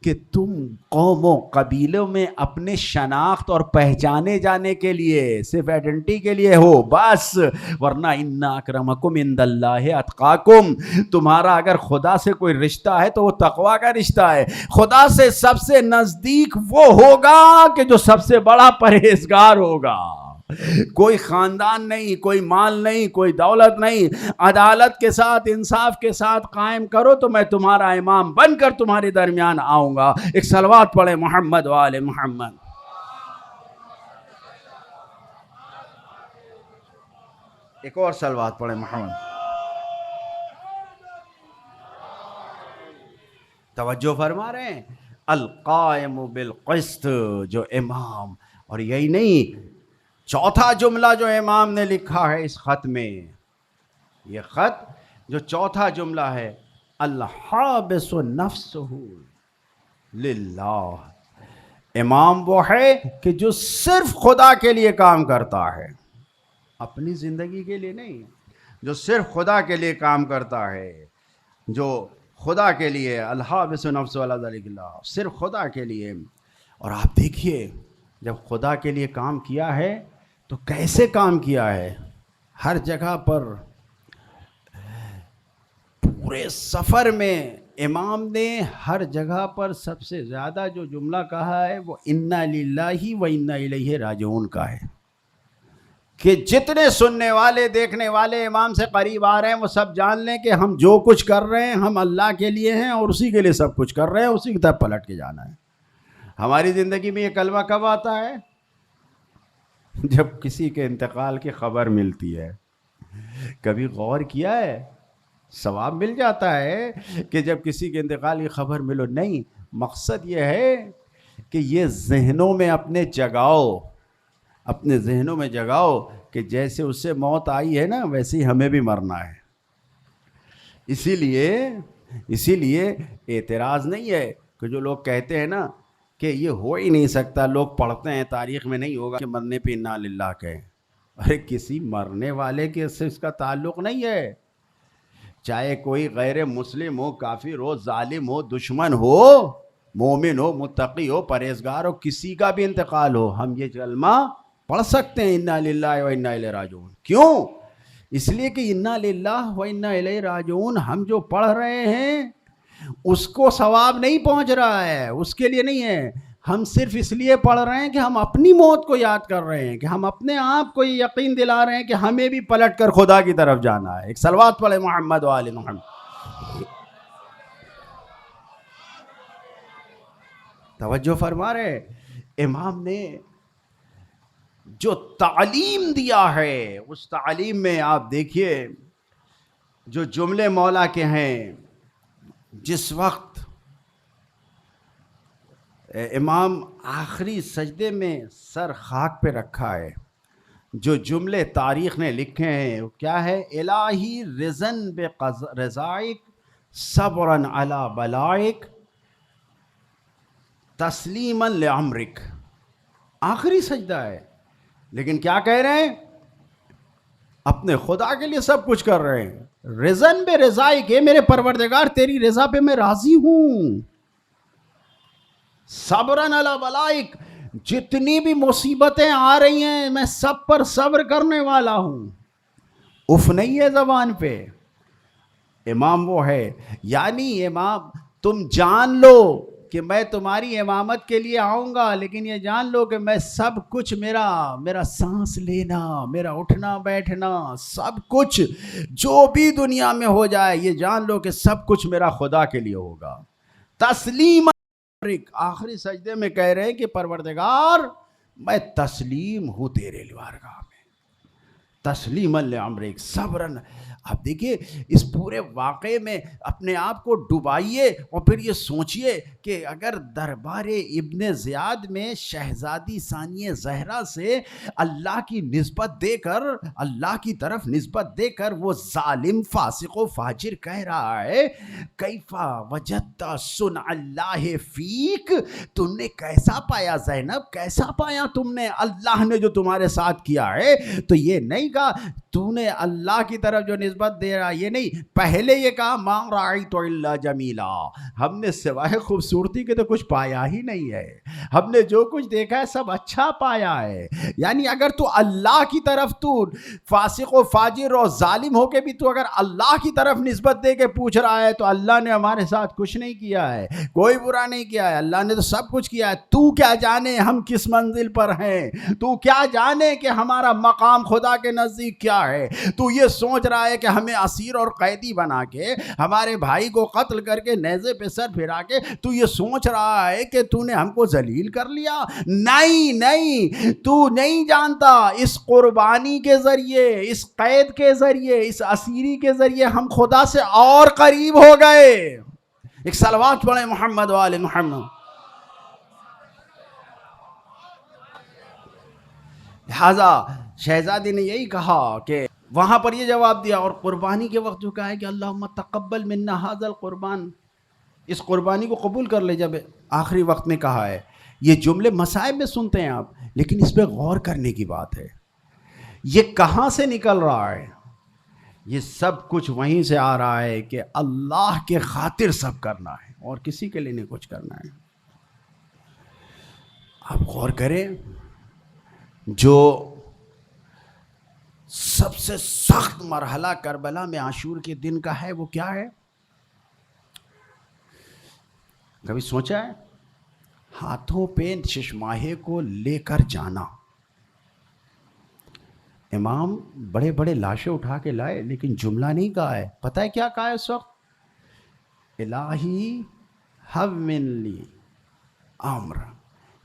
کہ تم قوموں قبیلوں میں اپنے شناخت اور پہچانے جانے کے لیے، صرف آئیڈینٹی کے لیے ہو بس، ورنہ ان اکرمکم عند اللہ اتقاکم، تمہارا اگر خدا سے کوئی رشتہ ہے تو وہ تقوی کا رشتہ ہے۔ خدا سے سب سے نزدیک وہ ہوگا کہ جو سب سے بڑا پرہیزگار ہوگا۔ کوئی خاندان نہیں، کوئی مال نہیں، کوئی دولت نہیں، عدالت کے ساتھ انصاف کے ساتھ قائم کرو تو میں تمہارا امام بن کر تمہارے درمیان آؤں گا۔ ایک صلوات پڑھے محمد و آل محمد۔ ایک اور صلوات پڑھے محمد۔ توجہ فرما رہے ہیں، القائم بالقسط، جو امام، اور یہی نہیں، چوتھا جملہ جو امام نے لکھا ہے اس خط میں، یہ خط جو چوتھا جملہ ہے، الحابس نفسہ للہ، امام وہ ہے کہ جو صرف خدا کے لیے کام کرتا ہے، اپنی زندگی کے لیے نہیں، جو صرف خدا کے لیے کام کرتا ہے، جو خدا کے لیے، الحابس نفسہ علی ذلک اللہ، صرف خدا کے لیے۔ اور آپ دیکھیے جب خدا کے لیے کام کیا ہے تو کیسے کام کیا ہے، ہر جگہ پر، پورے سفر میں امام نے ہر جگہ پر سب سے زیادہ جو جملہ کہا ہے وہ انا للہ و انا الیہ راجعون کا ہے، کہ جتنے سننے والے دیکھنے والے امام سے قریب آ رہے ہیں وہ سب جان لیں کہ ہم جو کچھ کر رہے ہیں ہم اللہ کے لیے ہیں اور اسی کے لیے سب کچھ کر رہے ہیں، اسی کی طرف پلٹ کے جانا ہے۔ ہماری زندگی میں یہ کلمہ کب آتا ہے؟ جب کسی کے انتقال کی خبر ملتی ہے۔ کبھی غور کیا ہے؟ ثواب مل جاتا ہے کہ جب کسی کے انتقال کی خبر ملو، نہیں، مقصد یہ ہے کہ یہ ذہنوں میں اپنے ذہنوں میں جگاؤ کہ جیسے اس سے موت آئی ہے نا ویسے ہی ہمیں بھی مرنا ہے۔ اسی لیے اعتراض نہیں ہے کہ جو لوگ کہتے ہیں نا کہ یہ ہو ہی نہیں سکتا، لوگ پڑھتے ہیں تاریخ میں نہیں ہوگا کہ مرنے پہ انا للہ کہیں۔ ارے کسی مرنے والے کے سے اس کا تعلق نہیں ہے، چاہے کوئی غیر مسلم ہو، کافر ہو، ظالم ہو، دشمن ہو، مومن ہو، متقی ہو، پرہیزگار ہو، کسی کا بھی انتقال ہو، ہم یہ کلمہ پڑھ سکتے ہیں انا للہ و انا الیہ راجعون۔ کیوں؟ اس لیے کہ انا للہ و انا الیہ راجعون ہم جو پڑھ رہے ہیں اس کو ثواب نہیں پہنچ رہا ہے، اس کے لیے نہیں ہے، ہم صرف اس لیے پڑھ رہے ہیں کہ ہم اپنی موت کو یاد کر رہے ہیں، کہ ہم اپنے آپ کو یہ یقین دلا رہے ہیں کہ ہمیں بھی پلٹ کر خدا کی طرف جانا ہے۔ ایک صلوات پڑھے محمد و آل محمد۔ توجہ فرما رہے، امام نے جو تعلیم دیا ہے اس تعلیم میں آپ دیکھیے جو جملے مولا کے ہیں، جس وقت امام آخری سجدے میں سر خاک پہ رکھا ہے، جو جملے تاریخ نے لکھے ہیں وہ کیا ہے؟ الہی رضن برضائک صبرن علی بلائک تسلیما لعمرک، آخری سجدہ ہے، لیکن کیا کہہ رہے ہیں؟ اپنے خدا کے لیے سب کچھ کر رہے ہیں. رضن بے رضائی کے، میرے پروردگار تیری رضا پہ میں راضی ہوں. صبرن علی بلائک، جتنی بھی مصیبتیں آ رہی ہیں میں سب پر صبر کرنے والا ہوں. اف نہیں ہے زبان پہ. امام وہ ہے، یعنی امام تم جان لو کہ میں تمہاری امامت کے لیے آؤں گا، لیکن یہ جان لو کہ میں سب کچھ، میرا سانس لینا، میرا اٹھنا بیٹھنا، سب کچھ جو بھی دنیا میں ہو جائے یہ جان لو کہ سب کچھ میرا خدا کے لیے ہوگا. تسلیم. آخری سجدے میں کہہ رہے ہیں کہ پروردگار میں تسلیم ہوں تیرے بارگاہ میں. تسلیم لامرک صبرن. آپ دیکھیے اس پورے واقعے میں اپنے آپ کو ڈبائیے اور پھر یہ سوچئے کہ اگر دربار ابن زیاد میں شہزادی ثانیہ زہرا سے اللہ کی نسبت دے کر، اللہ کی طرف نسبت دے کر وہ ظالم فاسق و فاجر کہہ رہا ہے کیفا وجدت صنع اللہ فیک، تم نے کیسا پایا زینب، کیسا پایا تم نے اللہ نے جو تمہارے ساتھ کیا ہے. تو یہ نہیں کہا تو نے اللہ کی طرف جو نسبت دے رہا، یہ نہیں، پہلے یہ کہا ما رأیت الا جمیلا، ہم نے سوائے خوبصورتی کے تو کچھ پایا ہی نہیں ہے، ہم نے جو کچھ دیکھا ہے سب اچھا پایا ہے. یعنی اگر تو اللہ کی طرف، تو فاسق و فاجر اور ظالم ہو کے بھی تو اگر اللہ کی طرف نسبت دے کے پوچھ رہا ہے تو اللہ نے ہمارے ساتھ کچھ نہیں کیا ہے، کوئی برا نہیں کیا ہے، اللہ نے تو سب کچھ کیا ہے. تو کیا جانے ہم کس منزل پر ہیں، تو کیا جانے کہ ہمارا مقام خدا کے نزدیک کیا ہے. تو یہ سوچ رہا ہے کہ ہمیں اسیر اور قیدی بنا کے، ہمارے بھائی کو قتل کر کے، نیزے پہ سر پھرا کے، تو یہ سوچ رہا ہے کہ تو نے ہم کو ذلیل کر لیا. نہیں نہیں، تو نہیں جانتا اس قربانی کے ذریعے، اس قید کے ذریعے، اس اسیری کے ذریعے ہم خدا سے اور قریب ہو گئے. ایک صلوات پڑھیں محمد وآل محمد. لہذا شہزادی نے یہی کہا کہ وہاں پر یہ جواب دیا، اور قربانی کے وقت جو کہا ہے کہ اللہم تقبل منا ھذا القربان، اس قربانی کو قبول کر لے. جب آخری وقت میں کہا ہے، یہ جملے مصائب میں سنتے ہیں آپ، لیکن اس پہ غور کرنے کی بات ہے. یہ کہاں سے نکل رہا ہے؟ یہ سب کچھ وہیں سے آ رہا ہے کہ اللہ کے خاطر سب کرنا ہے اور کسی کے لیے نہیں کچھ کرنا ہے. آپ غور کریں، جو سب سے سخت مرحلہ کربلا میں عاشور کے دن کا ہے وہ کیا ہے؟ کبھی سوچا ہے؟ ہاتھوں پہ چشماہے کو لے کر جانا. امام بڑے بڑے لاشیں اٹھا کے لائے لیکن جملہ نہیں کہا ہے. پتہ ہے کیا کہا ہے اس وقت؟ الہی ہون لی امر،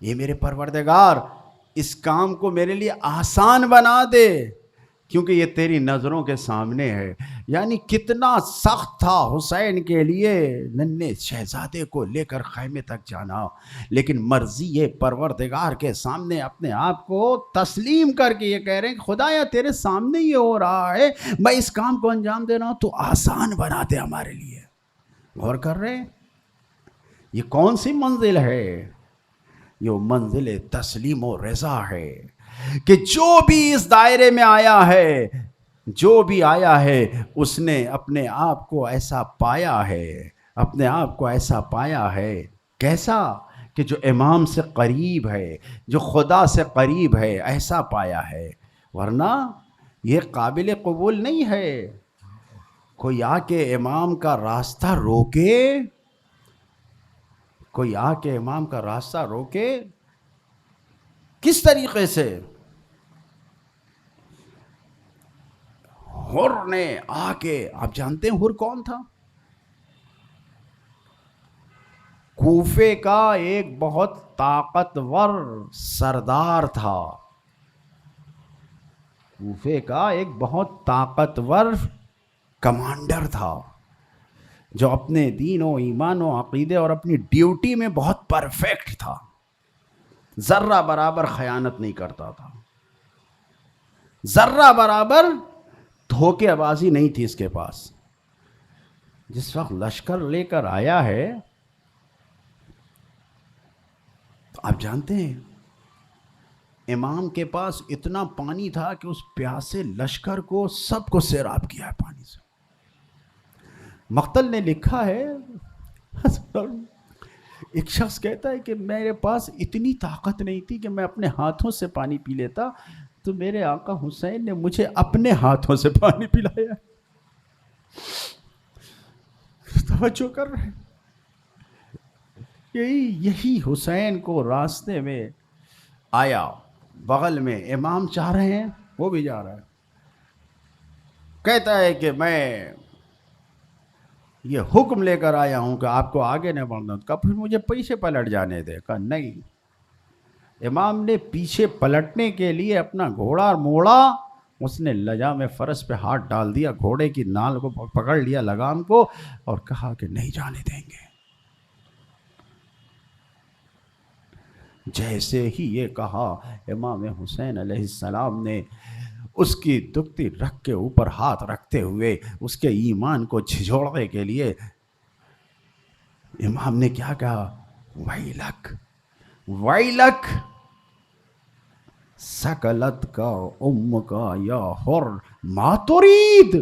یہ میرے پروردگار اس کام کو میرے لیے آسان بنا دے کیونکہ یہ تیری نظروں کے سامنے ہے. یعنی کتنا سخت تھا حسین کے لیے ننھے شہزادے کو لے کر خیمے تک جانا، لیکن مرضی یہ پروردگار کے سامنے اپنے آپ کو تسلیم کر کے یہ کہہ رہے ہیں خدا یا تیرے سامنے یہ ہو رہا ہے، میں اس کام کو انجام دے رہا ہوں، تو آسان بنا دے ہمارے لیے. غور کر رہے ہیں یہ کون سی منزل ہے؟ یہ منزل تسلیم و رضا ہے کہ جو بھی اس دائرے میں آیا ہے، جو بھی آیا ہے اس نے اپنے آپ کو ایسا پایا ہے، اپنے آپ کو ایسا پایا ہے. کیسا؟ کہ جو امام سے قریب ہے، جو خدا سے قریب ہے، ایسا پایا ہے. ورنہ یہ قابل قبول نہیں ہے کوئی آ کے امام کا راستہ روکے، کوئی آ کے امام کا راستہ روکے. کس طریقے سے؟ حر نے آ کے، آپ جانتے ہیں حر کون تھا؟ کوفے کا ایک بہت طاقتور سردار تھا، کوفے کا ایک بہت طاقتور کمانڈر تھا جو اپنے دین و ایمان و عقیدے اور اپنی ڈیوٹی میں بہت پرفیکٹ تھا، ذرہ برابر خیانت نہیں کرتا تھا، ذرہ برابر دھوکے بازی نہیں تھی اس کے پاس. جس وقت لشکر لے کر آیا ہے تو آپ جانتے ہیں امام کے پاس اتنا پانی تھا کہ اس پیاسے لشکر کو سب کو سیراب کیا ہے پانی سے. مقتل نے لکھا ہے ایک شخص کہتا ہے کہ میرے پاس اتنی طاقت نہیں تھی کہ میں اپنے ہاتھوں سے پانی پی لیتا، تو میرے آقا حسین نے مجھے اپنے ہاتھوں سے پانی پلایا. توجہ کر رہے ہیں؟ یہی حسین کو راستے میں آیا، بغل میں امام چاہ رہے ہیں، وہ بھی جا رہا ہے، کہتا ہے کہ میں یہ حکم لے کر آیا ہوں کہ آپ کو آگے نہ بڑھنا. کہا پھر مجھے پیچھے پلٹ جانے دے. کہا نہیں. امام نے پیچھے پلٹنے کے لیے اپنا گھوڑا موڑا، اس نے لجا میں فرس پہ ہاتھ ڈال دیا، گھوڑے کی نال کو پکڑ لیا لگام کو، اور کہا کہ نہیں جانے دیں گے. جیسے ہی یہ کہا، امام حسین علیہ السلام نے اس کی دکھتی رکھ کے اوپر ہاتھ رکھتے ہوئے اس کے ایمان کو جھجوڑنے کے لیے امام نے کیا کہا؟ ویلک ویلک سکلت کا ام کا یا حر ما ترید.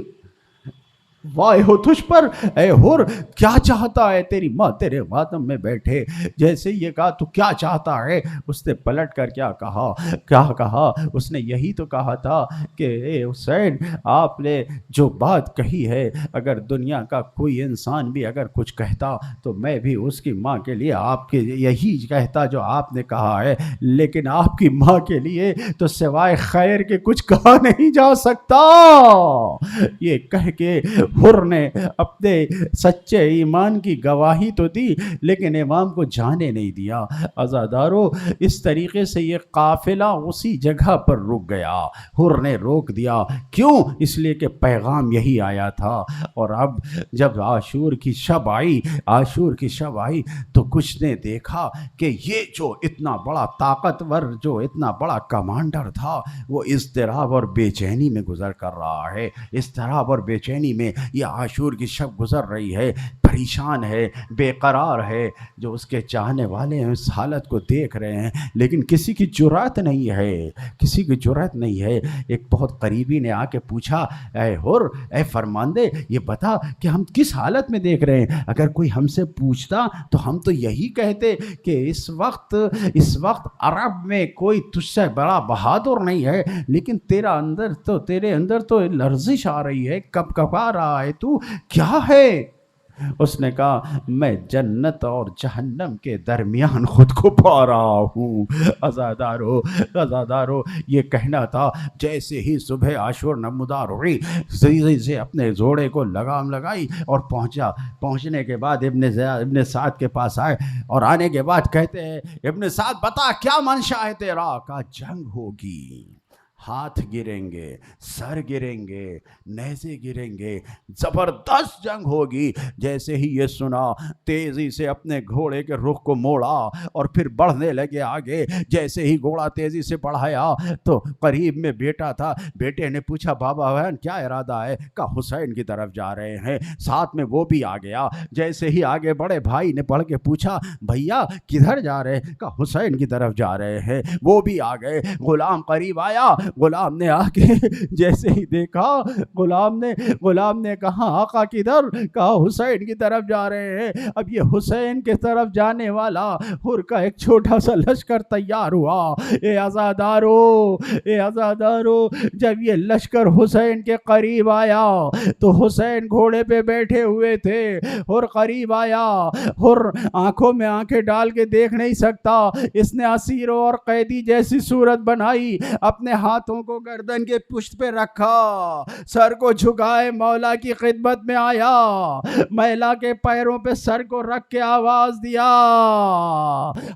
وائے ہو تجھ پر اے حر، کیا چاہتا ہے؟ تیری ماں تیرے ماتم میں بیٹھے. جیسے یہ کہا تو کیا چاہتا ہے، اس نے پلٹ کر کیا کہا؟ اس نے یہی تو کہا تھا کہ اے حسین، آپ نے جو بات کہی ہے، اگر دنیا کا کوئی انسان بھی اگر کچھ کہتا تو میں بھی اس کی ماں کے لیے آپ کے یہی کہتا جو آپ نے کہا ہے، لیکن آپ کی ماں کے لیے تو سوائے خیر کے کچھ کہا نہیں جا سکتا. یہ کہہ کے حر نے اپنے سچے ایمان کی گواہی تو دی، لیکن امام کو جانے نہیں دیا. عزادارو، اس طریقے سے یہ قافلہ اسی جگہ پر رک گیا. حر نے روک دیا. کیوں؟ اس لیے کہ پیغام یہی آیا تھا. اور اب جب عاشور کی شب آئی تو کچھ نے دیکھا کہ یہ جو اتنا بڑا طاقتور، جو اتنا بڑا کمانڈر تھا، وہ اضطراب اور بے چینی میں گزر کر رہا ہے. اضطراب اور بے چینی میں یہ عاشور کی شب گزر رہی ہے، پریشان ہے، بے قرار ہے. جو اس کے چاہنے والے ہیں اس حالت کو دیکھ رہے ہیں، لیکن کسی کی جرأت نہیں ہے. ایک بہت قریبی نے آ کے پوچھا، اے حر، اے فرماندے، یہ بتا کہ ہم کس حالت میں دیکھ رہے ہیں؟ اگر کوئی ہم سے پوچھتا تو ہم تو یہی کہتے کہ اس وقت عرب میں کوئی تجھ سے بڑا بہادر نہیں ہے، لیکن تیرے اندر تو لرزش آ رہی ہے، کپکپا رہا ہے، تو کیا ہے؟ اس نے کہا، میں جنت اور جہنم کے درمیان خود کو پا رہا ہوں. عزادارو، یہ کہنا تھا. جیسے ہی صبح عاشور نمودار ہوئی، تیزی سے اپنے گھوڑے کو لگام لگائی اور پہنچنے کے بعد ابن سعد کے پاس آئے، اور آنے کے بعد کہتے ہیں، ابن سعد بتا کیا منشا ہے تیرا؟ کہا جنگ ہوگی، ہاتھ گریں گے، سر گریں گے، نیزے گریں گے، زبردست جنگ ہوگی. جیسے ہی یہ سنا، تیزی سے اپنے گھوڑے کے رخ کو موڑا اور پھر بڑھنے لگے آگے. جیسے ہی گھوڑا تیزی سے بڑھایا تو قریب میں بیٹا تھا. بیٹے نے پوچھا، بابا بہن کیا ارادہ ہے؟ کہا حسین کی طرف جا رہے ہیں. ساتھ میں وہ بھی آ گیا. جیسے ہی آگے بڑے بھائی نے بڑھ کے پوچھا، بھیا کدھر جا رہے ہیں؟ کہا حسین کی طرف جا رہے ہیں. وہ بھی آ گئے. غلام قریب آیا. غلام نے آ کے جیسے ہی دیکھا، غلام نے کہا، آقا کدھر؟ کہا حسین کی طرف جا رہے ہیں. اب یہ حسین کی طرف جانے والا حر کا ایک چھوٹا سا لشکر تیار ہوا. اے عزادارو، جب یہ لشکر حسین کے قریب آیا تو حسین گھوڑے پہ بیٹھے ہوئے تھے. حر قریب آیا. حر آنکھوں میں آنکھیں ڈال کے دیکھ نہیں سکتا. اس نے اسیروں اور قیدی جیسی صورت بنائی، اپنے ہاتھوں کو گردن کے پشت پہ رکھا، سر کو جھکائے مولا کی خدمت میں آیا. مولا کے پیروں پہ سر کو رکھ کے آواز دیا،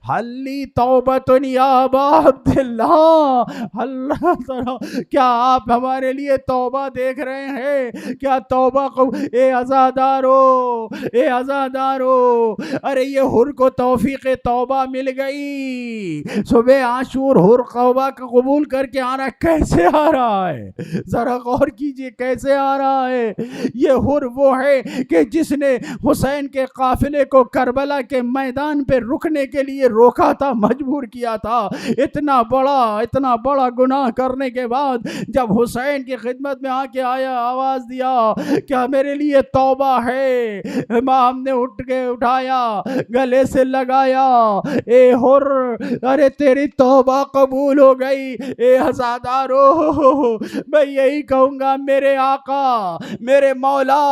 حلی توبۃ یا ابا عبداللہ. اللہ تعالی، کیا آپ ہمارے لیے توبہ دیکھ رہے ہیں؟ کیا توبہ اے عزادارو، ارے یہ حر کو توفیق توبہ مل گئی. صبح عاشور حر توبہ کا قبول کر کے آنا کیسے آ رہا ہے؟ ذرا غور کیجئے کیسے آ رہا ہے؟ یہ حر وہ ہے کہ جس نے حسین کے قافلے کو کربلا کے میدان پہ رکنے کے لیے روکا تھا، مجبور کیا تھا۔ اتنا بڑا گناہ کرنے کے بعد جب حسین کی خدمت میں آ کے آیا، آواز دیا کیا میرے لیے توبہ ہے؟ امام نے اٹھ کے اٹھایا، گلے سے لگایا، اے حر، ارے تیری توبہ قبول ہو گئی۔ اے عزادارو، میں یہی کہوں گا میرے آقا، میرے مولا،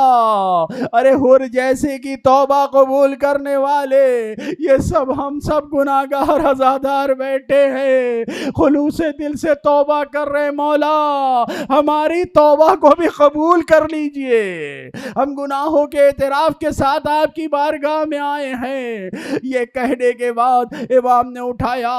ارے حر جیسے کی توبہ قبول کرنے والے، یہ سب ہم سب گناہگار عزادار بیٹھے ہیں، خلوص دل سے توبہ کر رہے، مولا ہماری توبہ کو بھی قبول کر لیجئے، ہم گناہوں کے اعتراف کے ساتھ آپ کی بارگاہ میں آئے ہیں۔ یہ کہنے کے بعد امام نے اٹھایا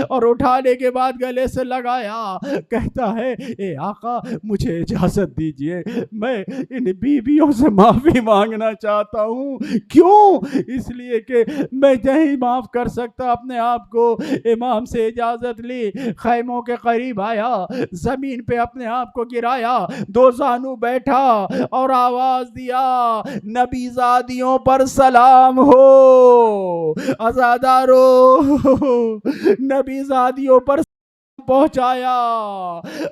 اور اٹھانے کے بعد گلے سے لگایا، کہتا ہے اے آقا مجھے اجازت دیجئے، میں ان بیویوں سے معافی مانگنا چاہتا ہوں۔ کیوں؟ اس لیے کہ میں نہیں معاف کر سکتا اپنے آپ کو۔ امام سے اجازت لی، خیموں کے قریب آیا، زمین پہ اپنے آپ کو گرایا، دو زانو بیٹھا اور آواز دیا، نبی زادیوں پر سلام ہو، عزادارو نبی زادیوں پر پہنچایا۔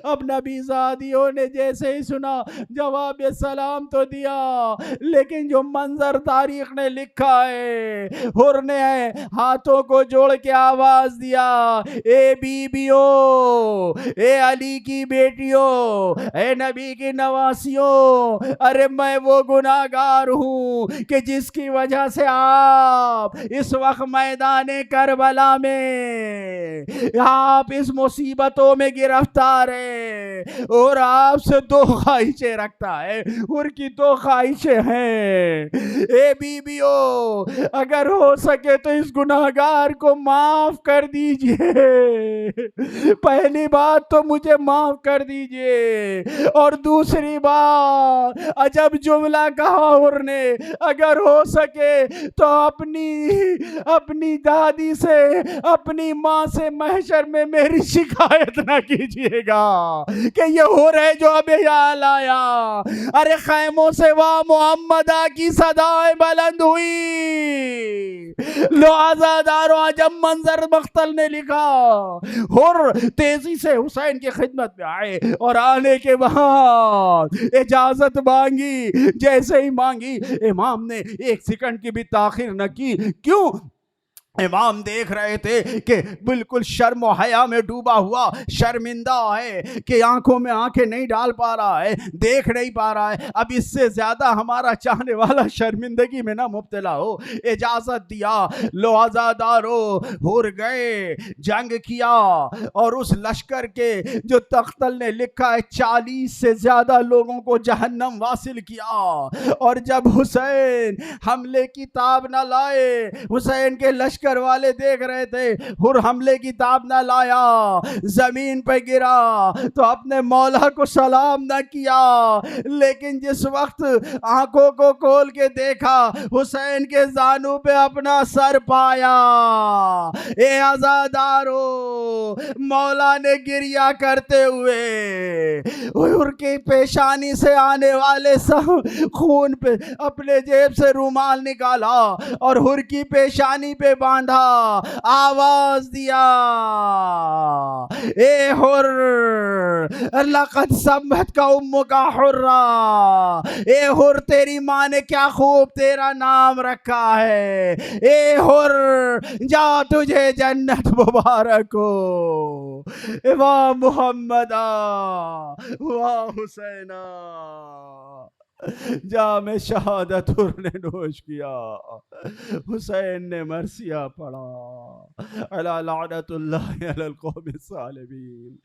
اب نبی زادیوں نے جیسے ہی سنا جواب سلام تو دیا، لیکن جو منظر تاریخ نے لکھا ہے، حر نے ہاتھوں کو جوڑ کے آواز دیا، اے بیبیوں، اے علی کی بیٹیوں، اے نبی کی نواسیوں، ارے میں وہ گناہگار ہوں کہ جس کی وجہ سے آپ اس وقت میدان کربلا میں آپ اس مصیبتوں میں گرفتار ہیں، اور آپ سے دو خواہشیں رکھتا ہے، ان کی دو خواہشیں ہیں، اے بیبیوں اگر ہو سکے تو اس گناہگار کو معاف کر دیجئے، پہلی بات تو مجھے معاف کر دیجئے، اور دوسری بات عجب جملہ کہا حر نے، اگر ہو سکے تو اپنی دادی سے، اپنی ماں سے محشر میں میری شکایت نہ کیجئے گا کہ یہ حر ہے جو اب یہاں لایا۔ ارے خیموں سے واہ محمدہ کی صدائیں بلند ہوئی، لو عزاداروں عجب منظر مقتل نے لکھا، حر تیزی سے حسین کی خدمت میں آئے اور آنے کے بعد اجازت مانگی، جیسے ہی مانگی امام نے ایک سیکنڈ کی بھی تاخیر نہ کی۔ کیوں؟ امام دیکھ رہے تھے کہ بالکل شرم و حیا میں ڈوبا ہوا، شرمندہ ہے کہ آنکھوں میں آنکھیں نہیں ڈال پا رہا ہے، دیکھ نہیں پا رہا ہے، اب اس سے زیادہ ہمارا چاہنے والا شرمندگی میں نہ مبتلا ہو۔ اجازت دیا، لو عزادارو، حر گئے، جنگ کیا، اور اس لشکر کے جو تختل نے لکھا ہے 40 سے زیادہ لوگوں کو جہنم واصل کیا، اور جب حسین حملے کی تاب نہ لائے، حسین کے لشکر والے دیکھ رہے تھے حر حملے کی تاب نہ لایا، زمین پہ گرا تو اپنے مولا کو سلام نہ کیا، لیکن جس وقت آنکھوں کو کھول کے دیکھا حسین کے زانو پہ اپنا سر پایا، اے عزادارو، مولا نے گریا کرتے ہوئے حر کی پیشانی سے آنے والے سب خون پہ اپنے جیب سے رومال نکالا اور حر کی پیشانی پہ باندھا، آواز دیا، اے حر، لقد سمت کا امو کا حرہ، اے حر تیری ماں نے کیا خوب تیرا نام رکھا ہے، اے حر جا تجھے جنت مبارک ہو، واہ محمدہ، واہ حسینہ، جام شہادت حر نے نوش کیا، حسین نے مرثیہ پڑھا، الا لعنت اللہ علی القوم الظالمین۔